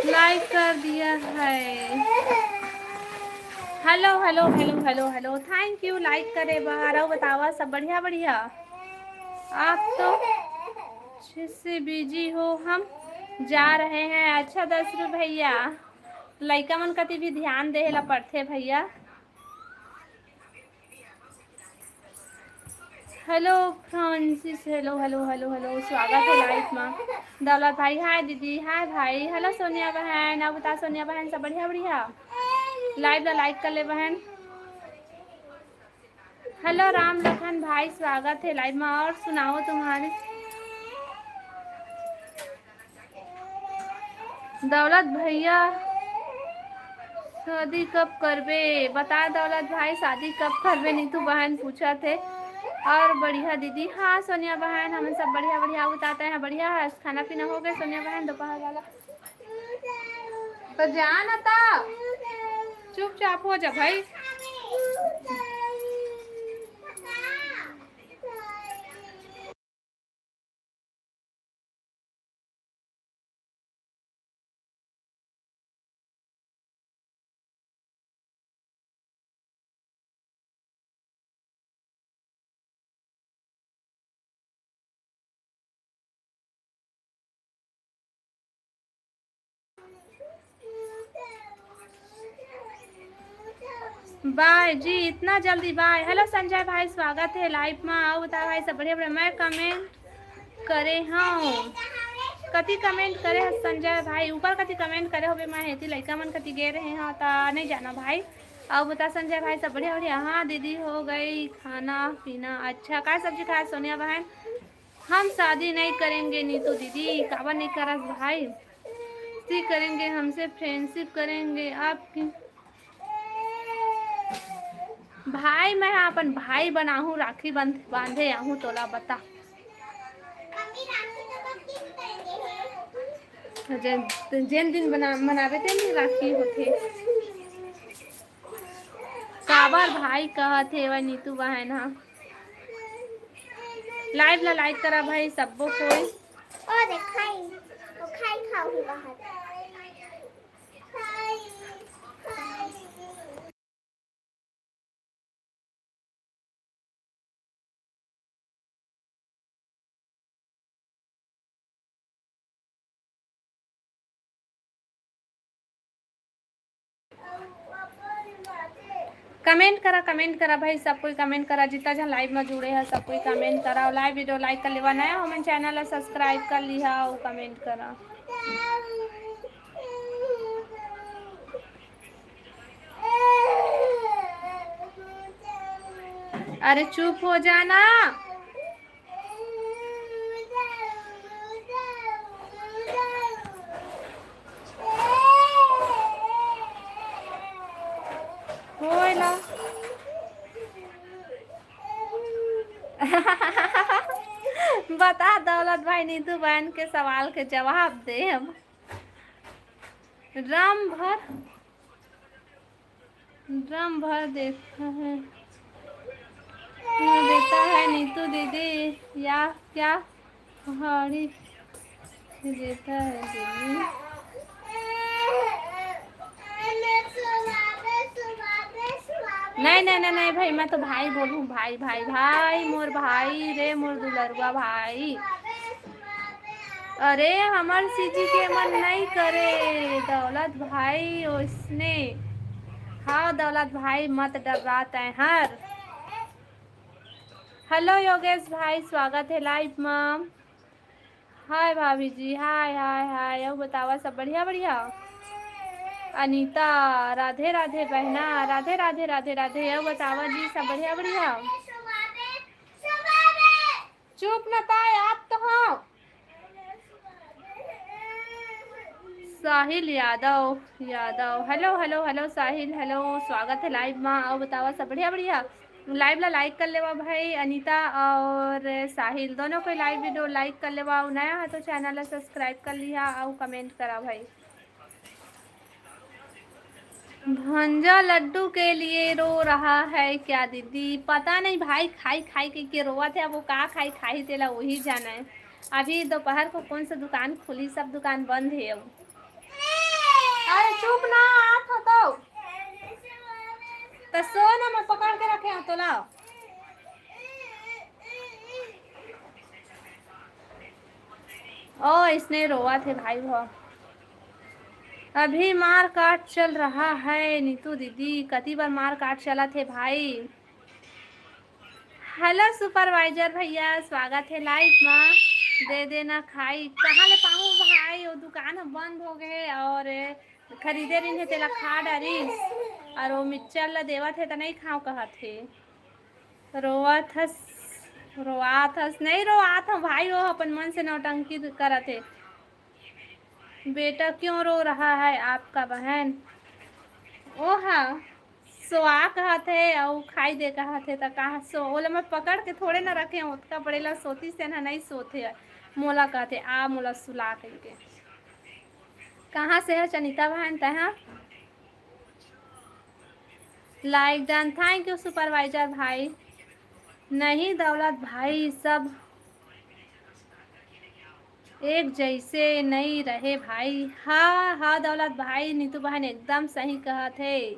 लाइक कर दिया है। Hello hello hello hello hello thank you like करे बाहर बतावा सब बढ़िया बढ़िया। आप तो से बिजी हो हम जा रहे हैं। अच्छा 10 रुपये भैया लड़का मन कति भी ध्यान दे ला पड़ते भैया। Hello Francis hello hello hello hello स्वागत है लाइव में। दौलत भाई हाय दीदी हाय भाई। हेलो सोनिया बहन अब बता सोनिया बहन सब बढ़िया बढ़िया। लाइव ला लाइक कर ले बहन। हेलो राम लखन भाई स्वागत है लाइव में। और सुनाओ तुम्हारी दौलत भैया शादी कब करबे बता। दौलत भाई शादी कब करबे नीतू बहन पूछा थे। और बढ़िया दीदी हाँ सोनिया बहन हमें सब बढ़िया बढ़िया बताते हैं। बढ़िया है खाना पीना हो गया सोनिया बहन दोपहर वाला तो जान था चुपचाप हो जा भाई। बाय जी इतना जल्दी बाय। हेलो संजय भाई स्वागत है लाइव में। आओ बता भाई सब बढ़िया बढ़िया। मैं कमेंट करे हूँ कति कमेंट करे है संजय भाई ऊपर कति कमेंट करे हो मैं हेती लड़का मन कति गे रहे हैं तो नहीं जाना भाई। आओ बता संजय भाई सब बढ़िया बढ़िया। हाँ दीदी हो गई खाना पीना। अच्छा क्या सब्जी खाया सोनिया बहन। हम शादी नहीं करेंगे नीतू दीदी काबर नहीं करा भाई। सी करेंगे हमसे फ्रेंडशिप करेंगे आपकी भाई मैं अपन भाई बनाहूँ राखी बांधे आहूँ तोला बता। जेन दिन मनावे थे नहीं राखी होते काबर भाई कहते वह नीतू बहन। हाँ लाइव ला लाइक करा भाई सबको कोई कमेंट करा भाई सब कोई कमेंट करा। जितना जन लाइव में जुड़े हैं सब कोई कमेंट करा। लाइव वीडियो लाइक कर लेवा नया हो मैं चैनल सब्सक्राइब कर लिया कमेंट करा। अरे चुप हो जाना। होइला। बता दौलत भाई नीतू बहन के सवाल के जवाब दे हम। ड्रम भर, ड्रम भर देता है, देता है नीतू दीदी या क्या पहाड़ी देता है दीदी। नहीं नहीं नहीं नहीं भाई, मैं तो भाई बोलूँ, भाई भाई भाई मोर भाई रे, मोर दुलरुआ भाई। अरे हमार सीजी के मन नहीं करे दौलत भाई उसने। हाँ दौलत भाई मत डराते हैं। हेलो योगेश भाई, स्वागत है लाइव में। हाय भाभी जी, हाय हाय हाय। अब बतावा सब बढ़िया बढ़िया। अनीता राधे राधे बहना, राधे राधे राधे राधे। अब बतावा जी सब बढ़िया बढ़िया। चुप न पाए आप तो। हाँ Sahil Yadav, Yadav hello hello hello Sahil hello, स्वागत है लाइव में। और बतावा सब बढ़िया बढ़िया। लाइव ला लाइक कर लेवा भाई, अनीता और साहिल दोनों को लाइव वीडियो लाइक कर लेवा। नया है तो चैनल ला सब्सक्राइब कर लिया और कमेंट करा भाई। भंजा लड्डू के लिए रो रहा है क्या दीदी? पता नहीं भाई, खाई खाई के रोआ थे। अब वो का खाई खाई तेला वही जाना है। अभी दोपहर को कौन सा दुकान खुली, सब दुकान बंद है अब। अरे चुप ना, आप हो तो सो ना, मैं पकड़ के रखे हूँ तो लाओ। ओ इसने रोआ थे भाई वो। अभी मार काट चल रहा है नीतू दीदी, कती बार मार काट चला थे भाई। हेलो सुपरवाइजर भैया, स्वागत है लाइव में। दे देना खाई, कहाँ ले पाऊँ भाई, वो दुकान बंद हो गए और खरीदे रही थे तेला खा डरिस। और वो मिक्सचर ला देवा थे तो नहीं खाओ कहा थे। रोआ थस, रोआ थस नहीं रोआ था भाई, वो अपन मन से नौटंकी करा थे। बेटा क्यों रो रहा है आपका बहन? ओ हाँ सोआ कहा थे और खाई दे कहा थे तो कहा सो बोले, मैं पकड़ के थोड़े ना रखे हूँ उतना पड़ेला, सोती से ना नहीं सोते मोला कहते आ मोला सुला करके। कहाँ से है चनिता बहन तहाँ? Like done, thank you supervisor भाई। नहीं दौलत भाई सब एक जैसे नहीं रहे भाई। हाँ हाँ दौलत भाई, नीतू बहन एकदम सही कहा थे,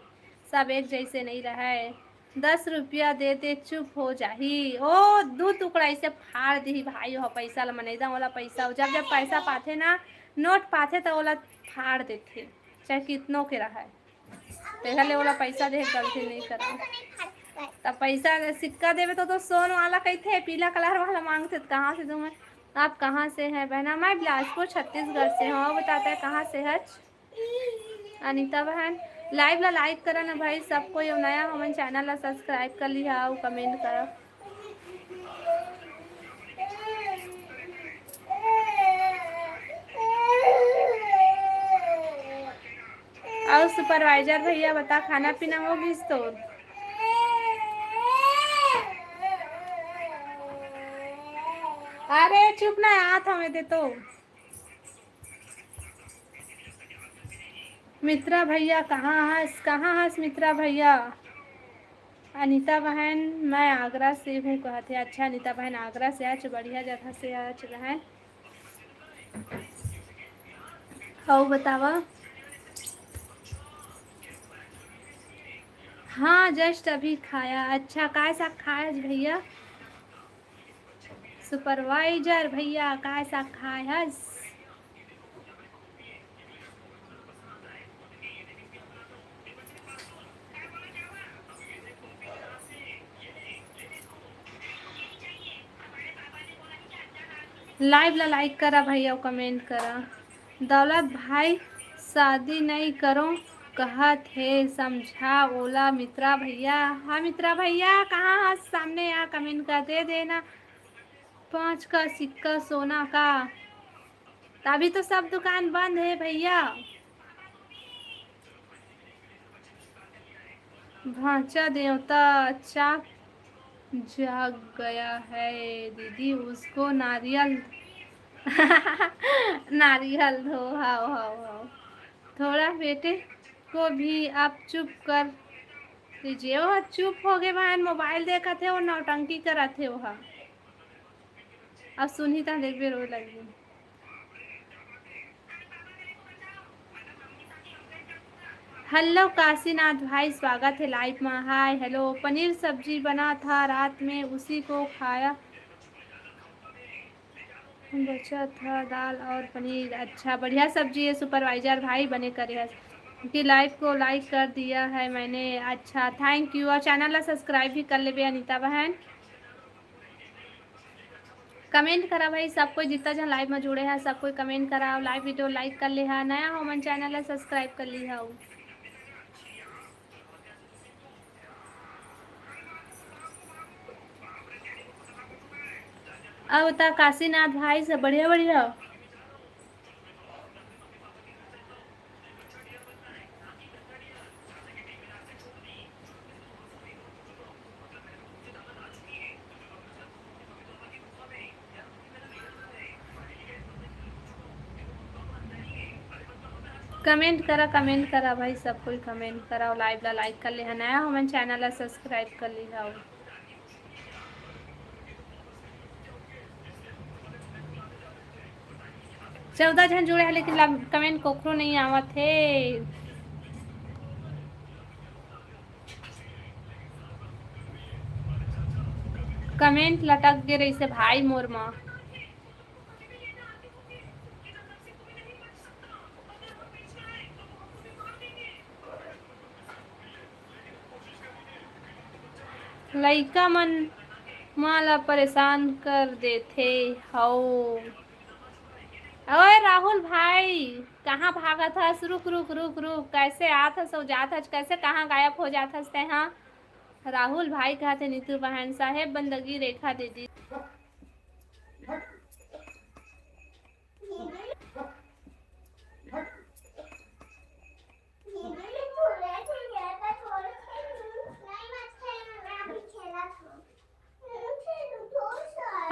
सब एक जैसे नहीं रहे। 10 रुपया दे दे चुप हो जाही। ओ 2 टुकड़ा ऐसे फाड़ दी भाई, हो पैसा ला मनैदा वाला पैसा। जब जब पैसा पाथे ना, नोट पाथे तो वाला फाड़ देते, चाहे कितनों के रहा। पहले वाला पैसा दे गलती नहीं करा। तब पैसा सिक्का देवे तो सोन वाला कहते, पीला कलर वाला मांगते तो कहाँ से दूँ मैं? आप कहाँ से हैं बहना? मैं बिलासपुर छत्तीसगढ़ से हूँ। और बताता है कहाँ से है अनीता बहन? लाइव ला लाइक करा ना भाई, सबको ये नया हमारे चैनल ला सब्सक्राइब कर लिया और कमेंट करा। और सुपरवाइजर भैया बता, खाना पीना हो गई तो? अरे चुप ना, हाथ हमें दे तो। मित्रा भैया कहाँ हंस, कहाँ हंस मित्रा भैया? अनीता बहन मैं आगरा से हूँ कहते। अच्छा अनीता बहन आगरा से आज, बढ़िया जगह से आज बहन। और बतावा। हाँ जस्ट अभी खाया। अच्छा काय सा खाया भैया? सुपरवाइजर भैया काय सा खाया? लाइव ला लाइक करा भैया, कमेंट करा। दौलत भाई शादी नहीं करो कहा थे समझा बोला मित्रा भैया। हाँ मित्रा भैया कहाँ हाथ सामने आ, कमेंट कर दे देना। 5 का सिक्का सोना का, अभी तो सब दुकान बंद है भैया। भांचा देवता चाक जाग गया है दीदी, उसको नारियल नारियल दो। हाओ थोड़ा बेटे को भी आप चुप कर दीजिए। वो चुप हो गए बहन, मोबाइल देखा थे वो नौटंकी करा थे वहाँ। अब सुनी था देख भी रो लगी। हेलो काशीनाथ भाई स्वागत है लाइव में। Hi hello. पनीर सब्जी बना था रात में, उसी को खाया, बचा था दाल और पनीर। अच्छा बढ़िया सब्जी है सुपरवाइजर भाई बने करे कि लाइव को लाइक कर दिया है मैंने। अच्छा थैंक यू। और चैनल ला सब्सक्राइब भी कर ले अनीता बहन। कमेंट करा भाई सब कोई, जितना जन लाइव में जुड़े हैं सब कोई कमेंट करा, लाइव वीडियो लाइक कर ले है, नया हो मन चैनल ला सब्सक्राइब कर ली है। अब बता काशीनाथ भाई सब बढ़िया बढ़िया। कमेंट करा भाई सब कोई कमेंट करा और लाइव ला लाइक कर ले है, नया हो मन चैनल ला सब्सक्राइब कर ली है। 14 जन जुड़े हैं लेकिन कमेंट कोखरो नहीं आवत थे। कमेंट लटक गे रही से भाई मोर माँ। लइका मन माला परेशान कर देते हो। ओए राहुल भाई कहाँ भागा था? रुक रुक रुक रुक, कैसे आता सो जाता, कैसे कहाँ गायब हो जाता ते? हाँ राहुल भाई कहते नीतू बहन साहेब बंदगी रेखा दीदी।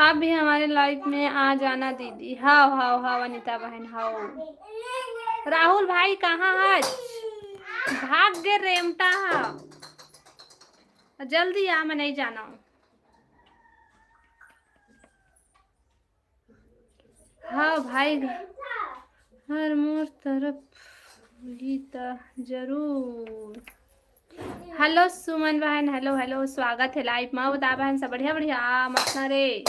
आप भी हमारे लाइफ में आ जाना दीदी। हाओ अनीता बहन हाओ। राहुल भाई कहाँ है? भाग गए रेमटा। जल्दी आ, मैं नहीं जाना हूँ। हाँ भाई हर मोर तरफ जरूर। हेलो सुमन बहन, हेलो हेलो स्वागत है लाइव में। बता बहन सब बढ़िया बढ़िया मतना रे।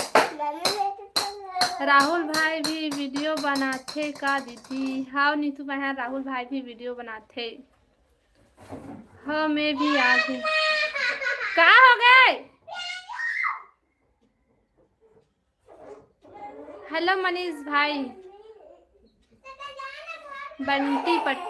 राहुल भाई भी वीडियो बनाते का दीदी? हाँ नीतू बहन राहुल भाई भी वीडियो बनाते। हाँ मैं भी आ गई। कहाँ हो गए? हेलो मनीष भाई, बंटी पट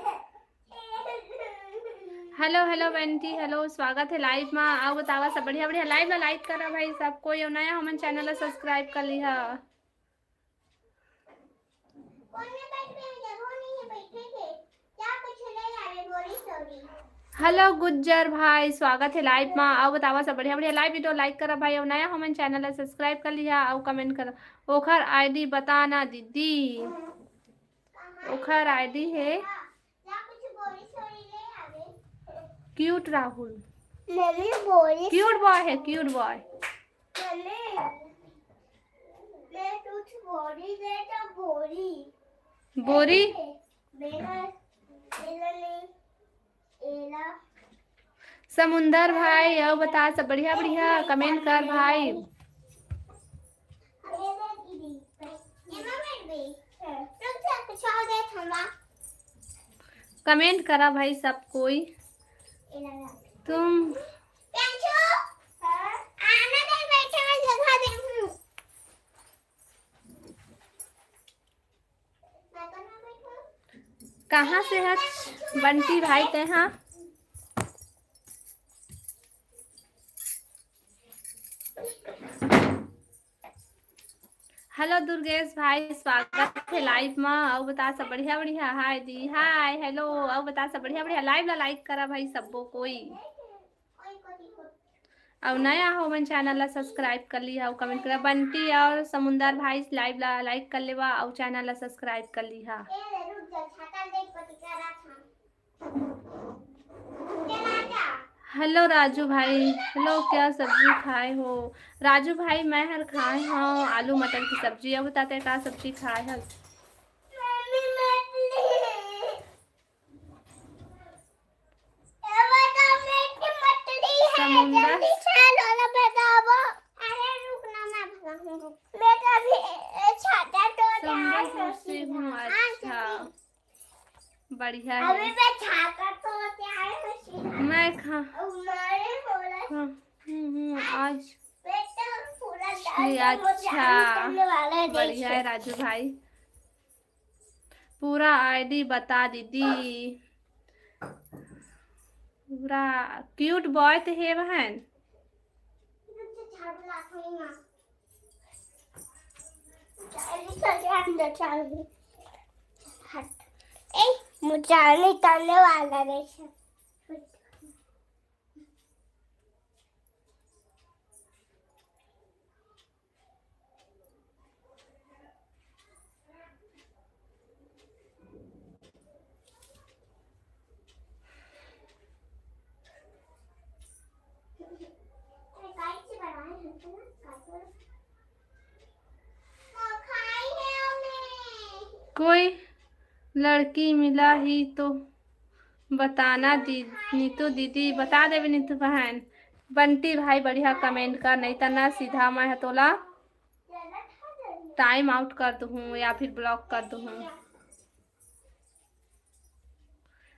हेलो हेलो बंटी हेलो स्वागत है लाइव में। आओ बतावा सब बढ़िया बढ़िया। लाइव ला लाइक करा भाई सब कोई, नया हमन चैनल ला सब्सक्राइब कर लिहा। हेलो गुज्जर भाई स्वागत है लाइव में। आओ बतावा सब बढ़िया बढ़िया। लाइव वीडियो लाइक करा भाई और नया हमन चैनल ला सब्सक्राइब कर लिहा। आओ कमेंट करा। ओखर आईडी बताना दीदी। ओखर आईडी है क्यूट राहुल। क्यूट बॉय है क्यूट बॉय। बोरी समुंदर भाई आओ बता सब बढ़िया बढ़िया कमेंट कर भाई। कमेंट करा भाई सब कोई। तुम कहाँ से है बंटी भाई तेहा? हेलो दुर्गेश भाई, स्वागत है लाइव में। और बता सब बढ़िया बढ़िया। हाय दी, हाय हेलो। और बता सब बढ़िया बढ़िया। लाइव ला लाइक करा भाई सबको कोई। और नया हो मन चैनल ला सब्सक्राइब कर लिया और कमेंट करा। बंटी और समुंदर भाई लाइव ला लाइक कर लेवा और चैनल ला सब्सक्राइब कर लिहा। हेलो राजू भाई, हेलो। क्या सब्जी खाए हो राजू भाई? मैं हर खाए हूँ आलू मटर की सब्जी। अब बताते का सब्जी खाए हल? समुंदर से हूँ। अच्छा बढ़िया है। मैं खा आज। अच्छा बढ़िया है राजू भाई। पूरा आईडी बता दीदी। पूरा क्यूट बॉय तो है बहन। मुझे निकलने वाला है। कोई लड़की मिला ही तो बताना नीतू दीदी। बता देवे नीतू बहन। बंटी भाई बढ़िया कमेंट कर, नहीं तो ना सीधा मैं तोला टाइम आउट कर दूँ या फिर ब्लॉक कर दूँ।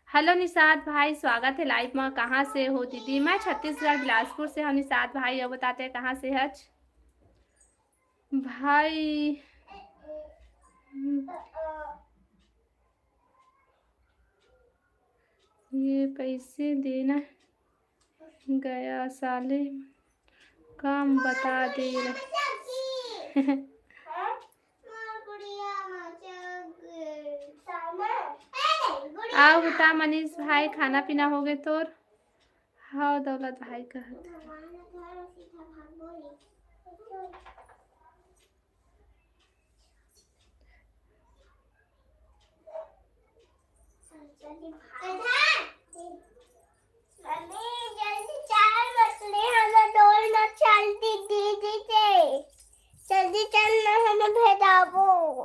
हेलो निषाद भाई, स्वागत है लाइव में। कहाँ से हो दीदी? मैं छत्तीसगढ़ बिलासपुर से हूँ निषाद भाई। अब बताते हैं कहाँ से है भाई? ये पैसे देना गया साले काम बता दे रहे। आओ बता मनीष भाई, खाना पीना हो गए तोर? हाँ दौलत भाई कहत। जल्दी चलना, हमें भेजाबो।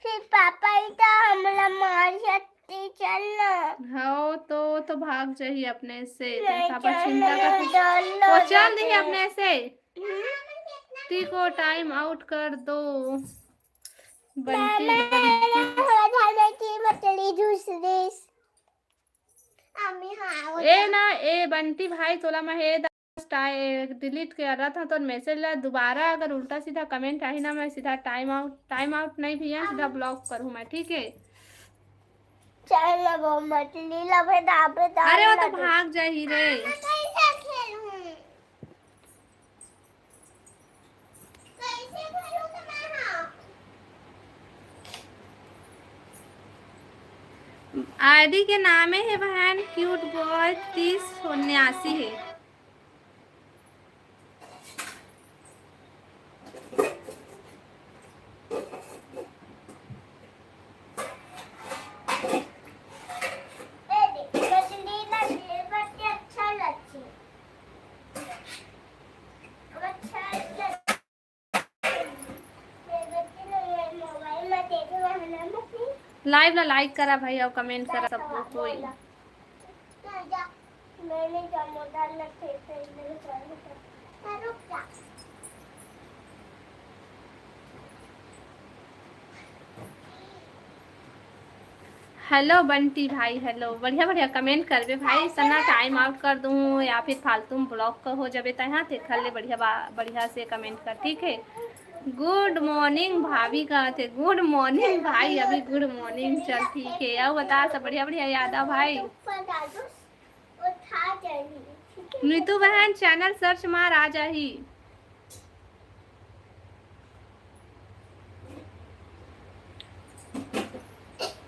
फिर पापा इधर हमला मार सकते। चलना। हाँ तो भाग जाइए अपने से। नहीं पापा चलना, चिंता मैं कर डर वो लग चल दी रहा अपने से। है। ती को टाइम आउट कर दो। बंटी ए ना ए बंटी भाई तोला मैं डिलीट कर रहा था तो मैसेज ला दोबारा अगर उल्टा सीधा कमेंट आई ना, मैं सीधा टाइम आउट नहीं भैया, सीधा ब्लॉक करूँ मैं, ठीक है? चल वो मछली लभे दाबे दाब। अरे वो तो भाग जा ही रे। कैसे खेलूं? कैसे खेलूं तुम्हारा? आईडी के नाम है बहन क्यूट बॉय 3079 है। लाइव ला लाइक करा भाई और कमेंट करा सबको कोई। मैंने जमोदार लगे थे रुक जा। हेलो बंटी भाई, हेलो। बढ़िया बढ़िया कमेंट करबे भाई, सना टाइम आउट कर दूँ या फिर फालतू ब्लॉक हो जाबे तो यहाँ देख ले। बढ़िया बढ़िया से कमेंट कर, ठीक है? गुड मॉर्निंग भाभी कहा थे, गुड मॉर्निंग भाई, अभी गुड मॉर्निंग। चल ठीक है, अब बता सब बढ़िया बढ़िया यादा भाई। नीतू बहन चैनल सर्च मार आ जाही।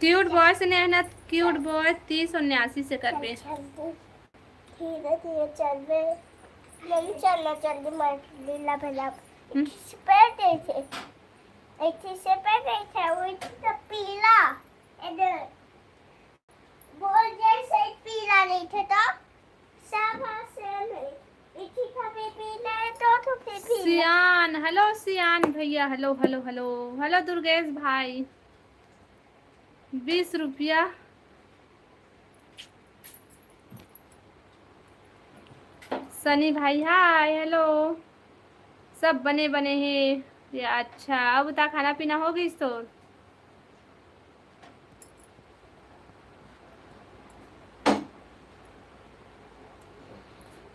क्यूट बॉय से नहीं ना, क्यूट बॉय 3079 से कर पे। धीरे धीरे चल बे, नहीं चलना जल्दी मत लीला भला पे देखे एक से पे देखे वो इतना पीला इधर बोल जैसे पीला नहीं थे तो सब से नहीं इसी का भी पीला है तो भी पीला। सियान, हेलो सियान भैया, hello hello hello hello Durgesh भाई, 20 रुपया। सनी भाई हाय, हेलो। सब बने बने हैं ये। अच्छा अब बता, खाना पीना हो गई तो?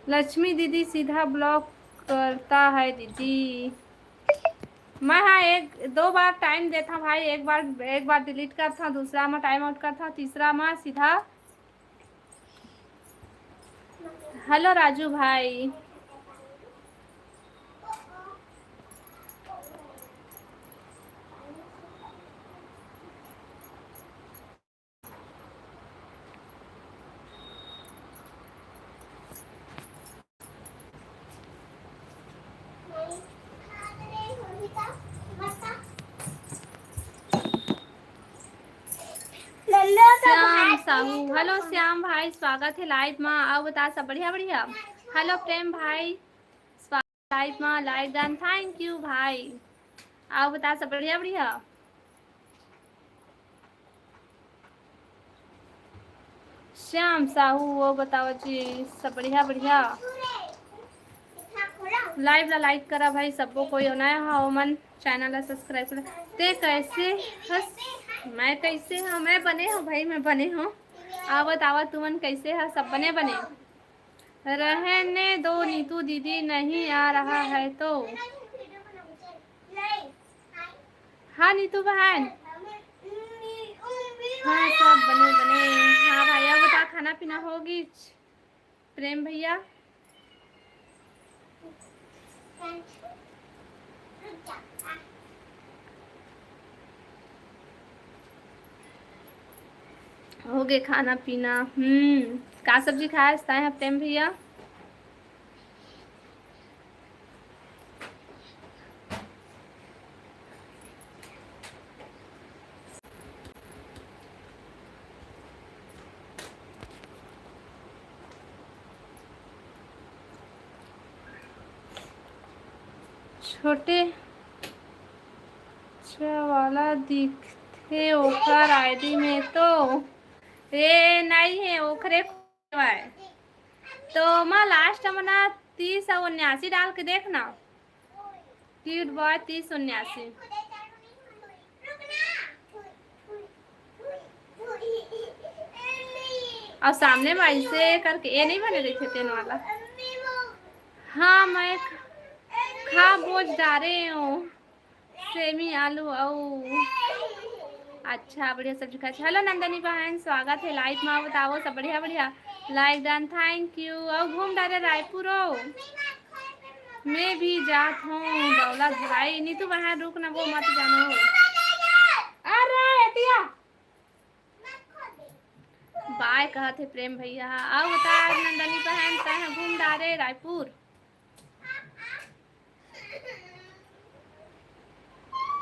लक्ष्मी दीदी सीधा ब्लॉक करता है दीदी। मैं हाँ एक दो बार टाइम देता भाई, एक बार डिलीट कर था, दूसरा में टाइम आउट कर था, तीसरा में सीधा। हेलो राजू भाई, श्याम साहू, हेलो श्याम भाई, स्वागत है लाइव में। आओ बता सब बढ़िया बढ़िया। हेलो प्रेम भाई, स्वागत लाइव में, लाइक डन, थैंक यू भाई। आओ बता सब बढ़िया बढ़िया। श्याम साहू वो बताओ जी, सब बढ़िया बढ़िया। लाइव ला लाइक करा भाई, सबको कोई होना है हाँ मन, चैनल ला सब्सक्राइब करा। ते कैसे हस, मैं कैसे हाँ, मैं बने हूँ भाई, मैं बने हूँ। आवत आवत तुमन कैसे है, सब बने बने। रहने दो नीतू दीदी, नहीं आ रहा है तो। हाँ नीतू बहन, हाँ सब बने बने। हाँ भाई अब बता, खाना पीना होगी प्रेम भैया? हो गए खाना पीना। का सब्जी खाया है प्रेम भैया? छोटे वाला दिखे ओकर आईडी में तो ये नहीं है, ओखरे तो मैं लास्ट मना 3079 डाल के देखना। Cute boy 3079। और सामने में ऐसे करके ये नहीं बने देखे तेन वाला। हाँ मैं खा बोझ डारे हूँ, सेमी आलू और अच्छा बढ़िया सब्जी खा। हेलो नंदनी बहन, स्वागत है लाइव में। बताओ सब बढ़िया बढ़िया, लाइक डन, थैंक यू। और घूम डाले रायपुर हो, मैं भी जात हूँ दौलत भाई। नीतू बहन रुक ना, वो मत जानो। अरे टिया बाय कहा थे प्रेम भैया। आओ बता नंदनी बहन, कहाँ घूम डाले रायपुर?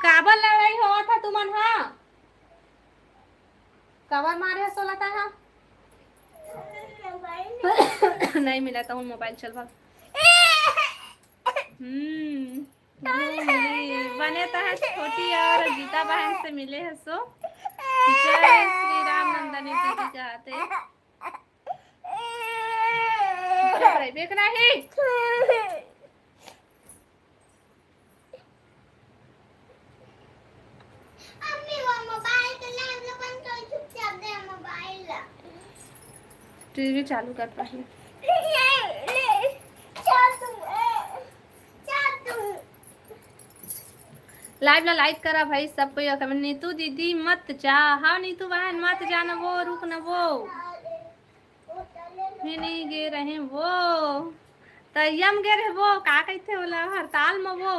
काबर लड़ाई हुआ था तुमन? हाँ कवर मारे हो सोलता है। नहीं मिला था मोबाइल, चल भाग। बने तो है छोटी और गीता बहन से मिले है सो। जय श्री राम नंदनी दीदी कहते देखना ही। टीवी चालू कर पाही। लाइव ला लाइक करा भाई सब कोई कमेंट। नीतू दीदी मत जा, हाँ नीतू बहन मत जाना, वो रुक ना वो भी नहीं गे रहे वो तयम गे रहे वो का कहते बोला हड़ताल में वो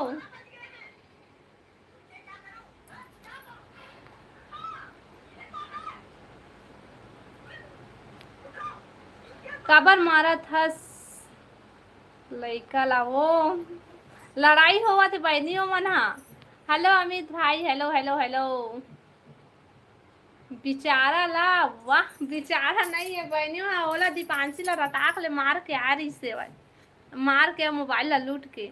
कबर मारा था लड़का ला वो लड़ाई हुआ थी बहनियों मन। हाँ हेलो अमित भाई, हेलो हेलो हेलो। बेचारा ला, वाह बेचारा नहीं है बहनियों, ओला दीपांशी ला रताक ले मार के आ रही से मार के मोबाइल ला लूट के।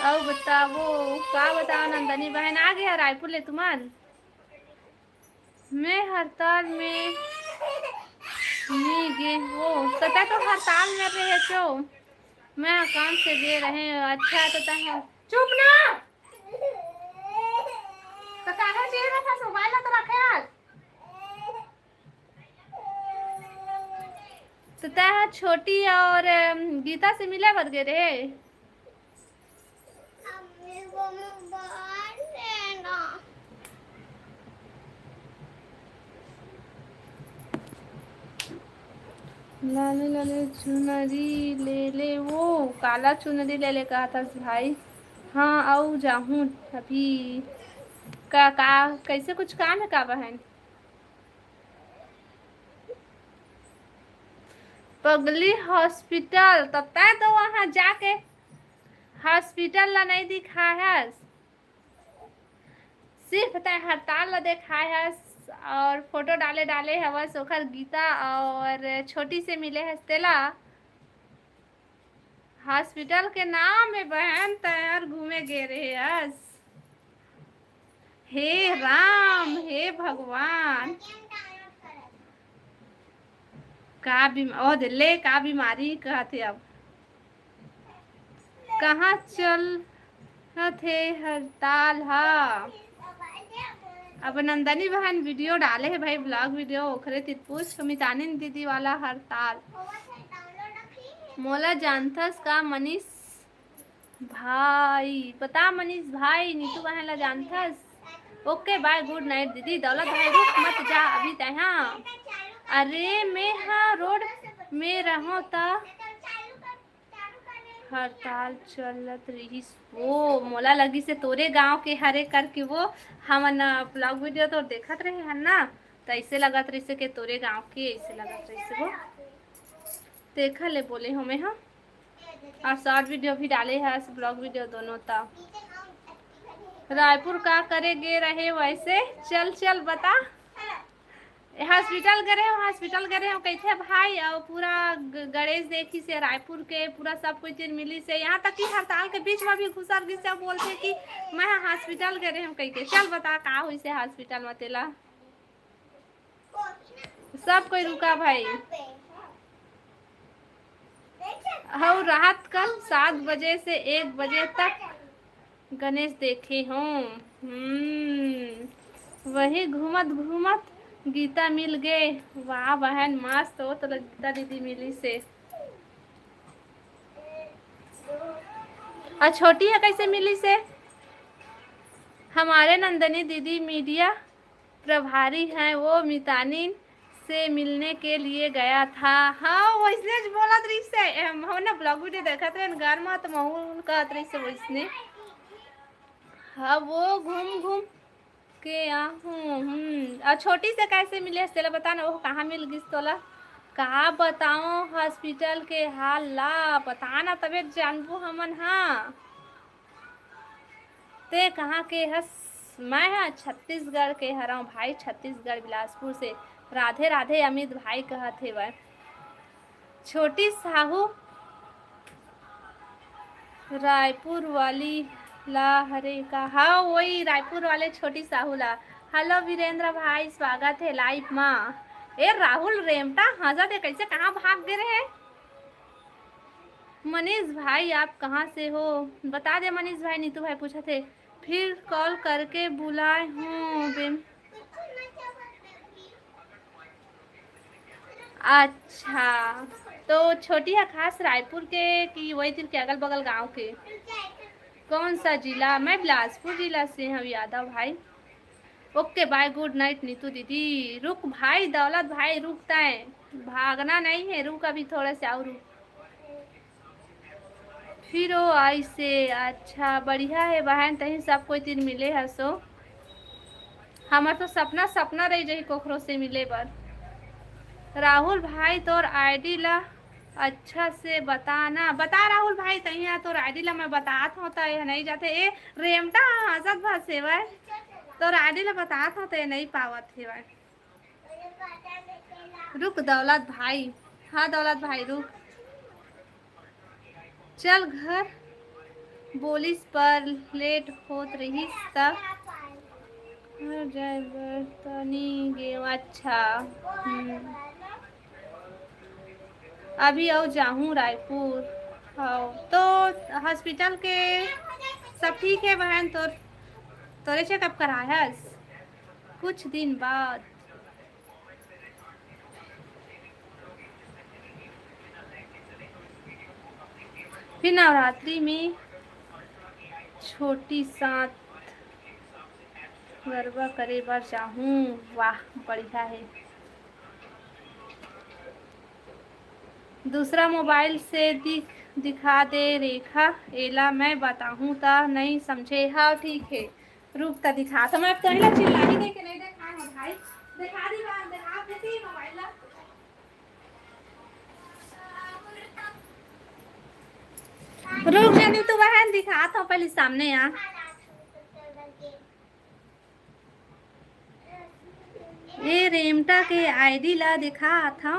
अब बताओ क्या बताओ नंदनी बहन आ गया रायपुर ले तुम्हार। मैं हड़ताल में नहीं गे वो तथा तो हड़ताल में रहे तो मैं काम से गे रहे। अच्छा तो तह चुप ना तो कहाँ चाहिए था मोबाइल तो रखे आज तो तह छोटी और गीता से मिले बद गए रे। लाले लाले चुनरी ले ले, वो काला चुनरी ले ले कहा था भाई। हाँ आओ जाऊँ अभी का कैसे कुछ काम है का बहन। पगली हॉस्पिटल तब तय तो वहाँ जाके हॉस्पिटल ला नहीं दिखा है, सिर्फ तय हड़ताल ला देखा है और फोटो डाले डाले है बस ओखर गीता और छोटी से मिले है तेला हॉस्पिटल के नाम में बहन तैयार घूमे गे रहे हस। हे राम हे भगवान का दिल्ली का बीमारी कहते अब कहाँ चल थे हड़ताल। हाँ अब नंदनी बहन वीडियो डाले है भाई, ब्लॉग वीडियो ओखरे तितपूछ मितानिन दीदी वाला हड़ताल मोला जानथस का मनीष भाई, बता मनीष भाई नीतू बहन ला जानथस। ओके बाय गुड नाइट दीदी। दौलत भाई रुक मत जा अभी तहाँ, अरे मैं हाँ रोड में रहूँ तो हड़ताल चलत रही वो मोला लगी से तोरे गांव के हरे करके वो हम ब्लॉग वीडियो तो देखत रहे हैं ना, तो ऐसे लगत रही से के तोरे गांव के ऐसे लगत रही से वो देखा ले बोले हमें। हाँ और शॉर्ट वीडियो भी डाले हैं ब्लॉग वीडियो दोनों था। रायपुर का करे गे रहे वैसे चल चल बता। हॉस्पिटल गए हो हॉस्पिटल गए हो कैसे भाई और पूरा गणेश देखी से रायपुर के पूरा सब कुछ चीज मिली से, यहाँ तक कि हड़ताल के बीच में भी घुसर घिस से बोलते कि मैं हॉस्पिटल गए हम कह के। चल बता का हुई से हॉस्पिटल में तेला सब कोई रुका भाई। और रात कल 7 बजे से 1 बजे तक गणेश देखे हूँ। वही घूमत घूमत गीता मिल गए। वाह बहन मस्त हो तो गीता दीदी मिली से। और छोटी है कैसे मिली से। हमारे नंदनी दीदी मीडिया प्रभारी हैं, वो मितानी से मिलने के लिए गया था। हाँ वैसने बोला तरी से हम ना ब्लॉग वीडियो देखा थे घर में तो महू का तरी से वैसने। हाँ वो घूम घूम के आहूँ। और छोटी से कैसे मिले तेला बता ना, वो कहाँ मिल गई तोला कहा बताओ हॉस्पिटल के हाल ला पता ना तबे जानबू हमन। हाँ ते कहाँ के हस। मैं हाँ छत्तीसगढ़ के हराऊँ भाई, छत्तीसगढ़ बिलासपुर से। राधे राधे अमित भाई कहते वह छोटी साहू रायपुर वाली ला हरे का। हाँ वही रायपुर वाले छोटी साहू ला। हेलो वीरेंद्र भाई स्वागत है लाइव माँ। ए राहुल रेमटा हंसा थे कैसे कहाँ भाग गए रहे। मनीष भाई आप कहाँ से हो बता दे मनीष भाई। नीतू भाई पूछा थे फिर कॉल करके बुलाए हूँ। अच्छा तो छोटी है खास रायपुर के कि वही तीर के अगल बगल गांव के। कौन सा जिला? मैं बिलासपुर जिला से हूँ यादव भाई। Okay bye, good night Neetu दीदी। रुक भाई दौलत भाई, रुकता है, भागना नहीं है, रुक अभी थोड़ा सा और रुक। फिर ओ आई से, अच्छा बढ़िया है बहन, तही सब कोई दिन मिले है सो। हमार तो सपना सपना रही जही कोखरो से मिले बर। राहुल भाई तोर आईडी ला अच्छा से बताना, बता राहुल भाई तही तोर आईडी ला मैं बतात होता है नहीं जाते ए रेमटा हंसत भसे वै तोर आईडी ला बतात होता है नहीं पावत है वै। रुक दौलत भाई, हाँ दौलत भाई रुक, चल घर बोलिस पर लेट होत रहीस तब ड्राइवर तनी गे। अच्छा अभी आओ जाऊँ रायपुर। हाँ तो हॉस्पिटल के सब ठीक है बहन, तोरे चेकअप करायस कुछ दिन बाद। फिर नवरात्रि में छोटी साथ गरबा करे बार जाऊँ। वाह बढ़िया है। दूसरा मोबाइल से दिखा दे रेखा, एला मैं बताऊँ ता नहीं समझे। हाँ ठीक है रुक ता दिखा, तो मैं कहीं चिल्ला ही दे के नहीं देखा है भाई, दिखा दी बात, दिखा देती मोबाइल। रुक जानी तो बहन दिखा था पहले सामने आ। ये रेमटा के आईडी ला दिखा था।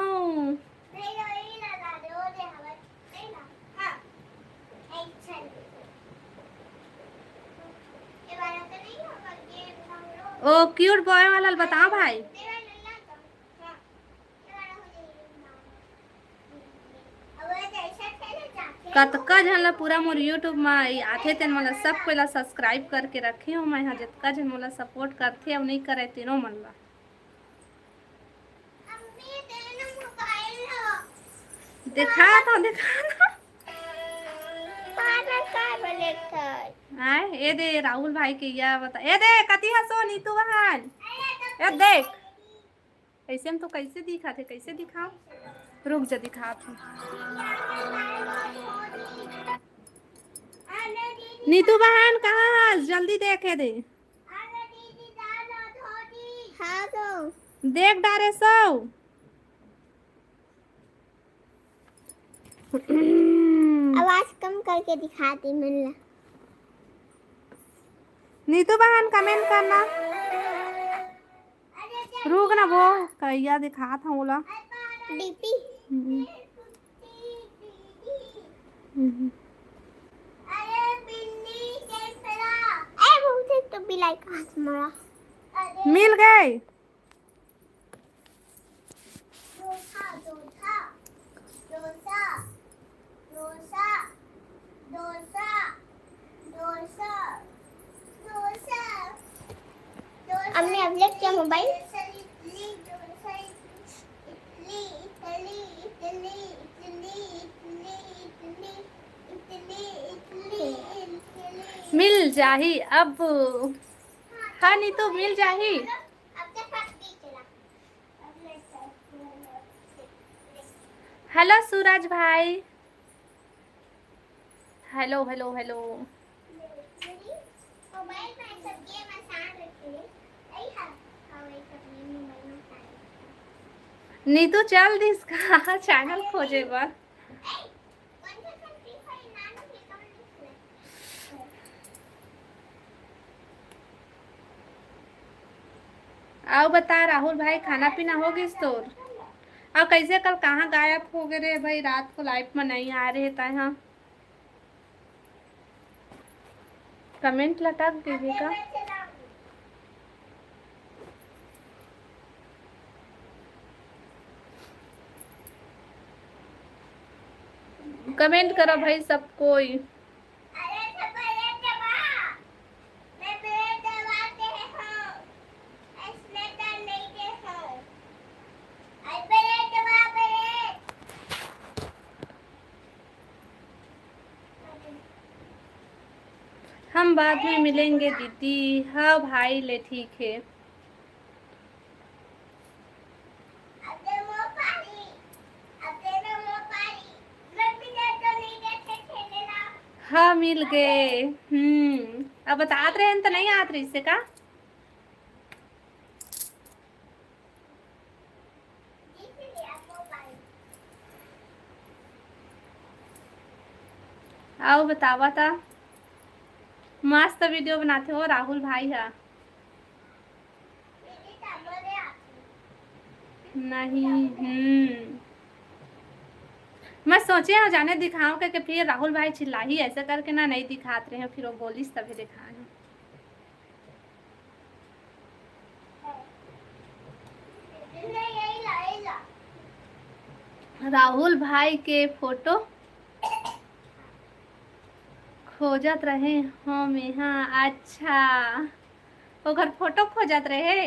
ओ क्यूट बॉय वाला बताओ भाई। कतका झन ला पूरा मोर यूट्यूब में आथे तेन मोला सब कोई ला सब्सक्राइब करके रखे हो मैं, जितका झन मोला सपोर्ट करथे और नहीं करे तीनों मन ला दिखा था आए ए दे राहुल भाई के या बता, ए दे कती हसो नीतू बहन, ए देख ऐसे में तो कैसे दिखा थे, कैसे दिखाओ, रुक जा दिखा थे। नीतू बहन कहाँ, जल्दी देखे दे, देख डारे सो। आवाज कम करके दिखाती मिलना। नीतू बहन कमेंट करना, रुक ना वो कैया दिखा था बोला डीपी। अरे बिल्ली कैसा, ए बहुत तो बिलाई कहाँ से मरा, मिल गए। डोसा डोसा डोसा डोसा डोसा डोसा डोसा। हमने अब लेट किया मोबाइल। मिल जाही अब, हाँ नहीं तो मिल जाही। हेलो सूरज भाई, हेलो हेलो हेलो। नीतू चल दी इसका चैनल खोजे बार। आओ बता राहुल भाई खाना पीना हो गई तोर? और कैसे कल कहाँ गायब हो गए रे भाई, रात को लाइफ में नहीं आ रहे ता यहाँ कमेंट लटक दीजिएगा। कमेंट करो भाई सब कोई। हम बाद में मिलेंगे दीदी। हाँ भाई ले ठीक है। हाँ मिल गए। अब बतात रहे हैं तो नहीं आत रही से का। आओ बतावा था। मस्त वीडियो बनाते हो राहुल भाई। हाँ नहीं। मैं सोचे हाँ जाने दिखाऊं करके फिर राहुल भाई चिल्ला ही ऐसा करके ना नहीं दिखाते रहे, फिर वो बोलिस तभी दिखाए। राहुल भाई के फोटो खोजत रहे हम यहाँ। अच्छा ओकर फोटो खोजत रहे।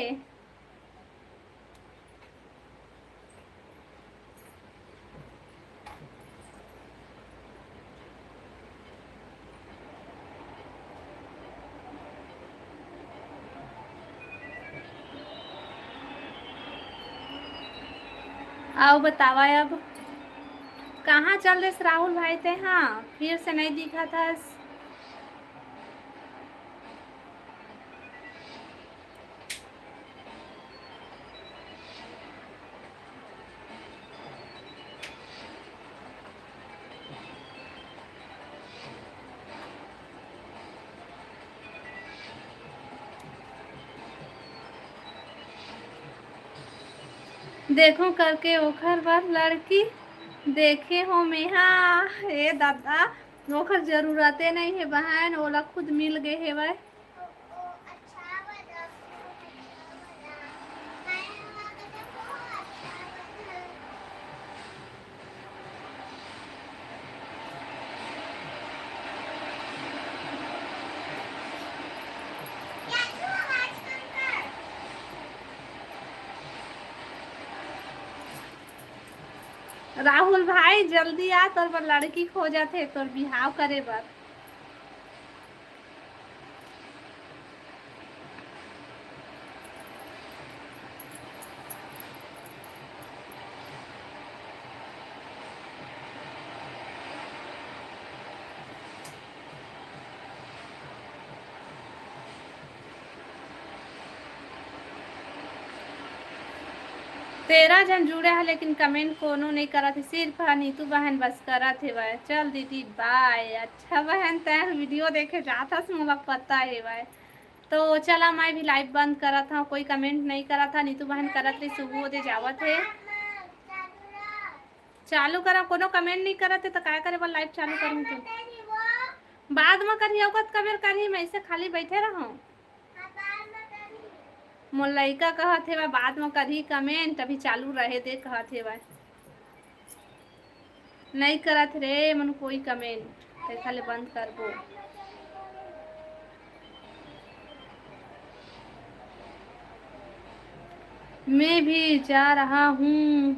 आओ बतावा अब कहाँ चल रहे राहुल भाई थे। हाँ फिर से नहीं दिखा था। देखो करके ओखर बार लड़की देखे हो मेहा। हे दादा ओखर जरूरते नहीं है बहन, ओला खुद मिल गए है वह। राहुल भाई जल्दी आ, तोर पर लड़की खोजत है तोर बिहाव करे बर। तेरह जन जुड़े है लेकिन कमेंट कोनो नहीं करा थे, सिर्फ नीतू बहन बस करा थे वह। चल दीदी बाय। अच्छा बहन तय वीडियो देखे जाता मुझे पता है वह। तो चला मैं भी लाइव बंद करा था, कोई कमेंट नहीं करा था। नीतू बहन करत रही सुबह दे जावत है। चालू करा कोनो कमेंट नहीं करते तो क्या करे लाइव चालू करूँ तो बाद में करी होगा कबेर करी, मैं ऐसे खाली बैठे रहूं। मोर लइका कहत हे बाद में करी कमेंट, अभी चालू रहे दे कहत हे नहीं करत रे मन कोई कमेंट तो खाली बंद करबो। मैं भी जा रहा हूँ।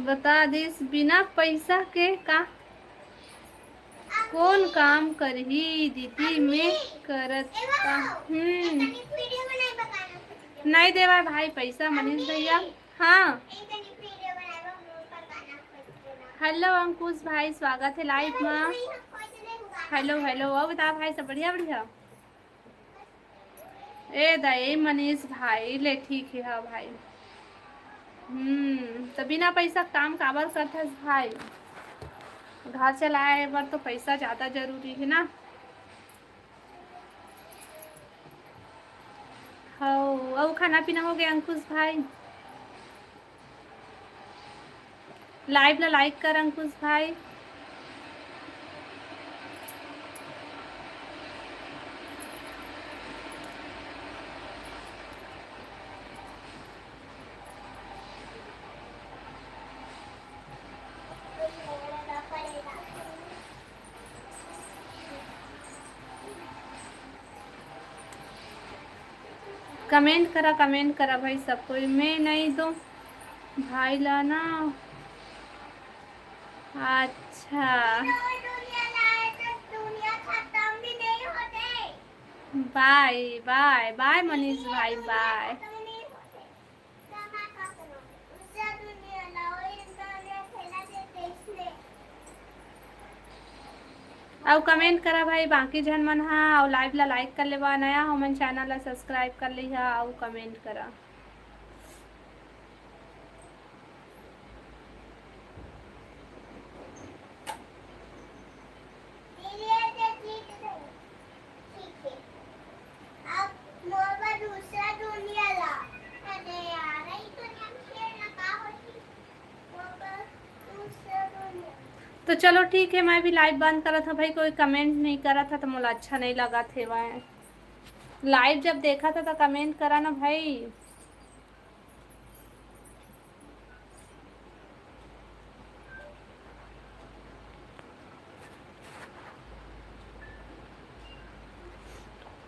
बता दिस बिना पैसा के का कौन काम करही दीदी मैं करत नहीं देवा भाई पैसा मनीष भैया। हाँ हेलो अंकुश भाई स्वागत है लाइव में। हेलो हेलो वो बता भाई सब बढ़िया बढ़िया। ए दे मनीष भाई ले ठीक है। हाँ भाई तो बिना पैसा काम काबर करता भाई, घर चलाए बार तो पैसा ज़्यादा जरूरी है ना। हो अब खाना पीना हो गया अंकुश भाई। लाइव ला लाइक कर अंकुश भाई। कमेंट करा भाई सब कोई। मैं नहीं दूँ भाई लाना अच्छा, दुनिया लाए तो दुनिया खत्म भी नहीं होते। बाय बाय बाय मनीष भाई, बाय। खत्म नहीं होते। क्या करो? दूसरा दुनिया लाओ, इंटरनेट फैला देते इसलिए। अब कमेंट करा भाई बाकी जन मन हा, और लाइव ला लाइक कर लेवा, नया हो मन चैनल ला सब्सक्राइब कर लिहा, और कमेंट करा। दूसरा दुनिया ला। अरे यार, ये दुनिया में खेलना का होती? दूसरा दुनिया। तो चलो ठीक है, मैं भी लाइव बंद करा था भाई, कोई कमेंट नहीं करा था तो मुझे अच्छा नहीं लगा थे। वह लाइव जब देखा था तो कमेंट करा ना भाई।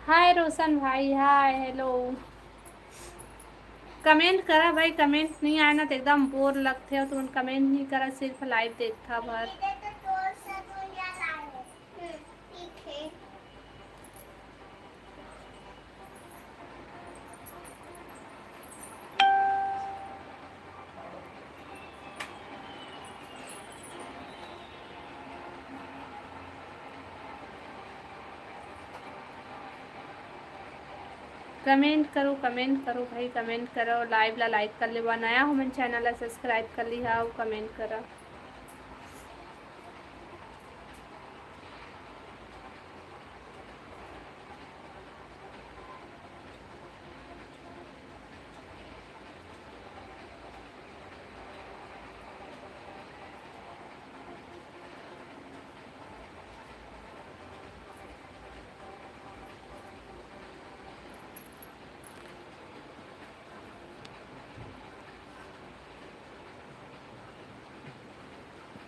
हाय रोशन भाई, हाय हेलो। कमेंट करा भाई, कमेंट नहीं आया ना तो एकदम बोर लगते हो, तुम कमेंट नहीं करा, सिर्फ लाइव देखा भर। ठीक है। कमेंट करो भाई, कमेंट करो, लाइव ला लाइक कर ले, नया हो मन चैनल ला सब्सक्राइब कर ली, हाँ कमेंट करो।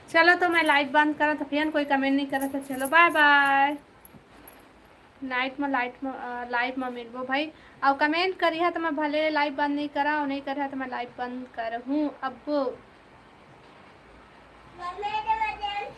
चलो तो मैं लाइट बंद करा था, फिर कोई कमेंट नहीं करा था, चलो बाय बाय। लाइव में मिलबो भाई, और कमेंट करी है तो मैं भले लाइव बंद नहीं करा, और नहीं करा तो मैं लाइव बंद कर हूँ अब। मम्मी ने मुझे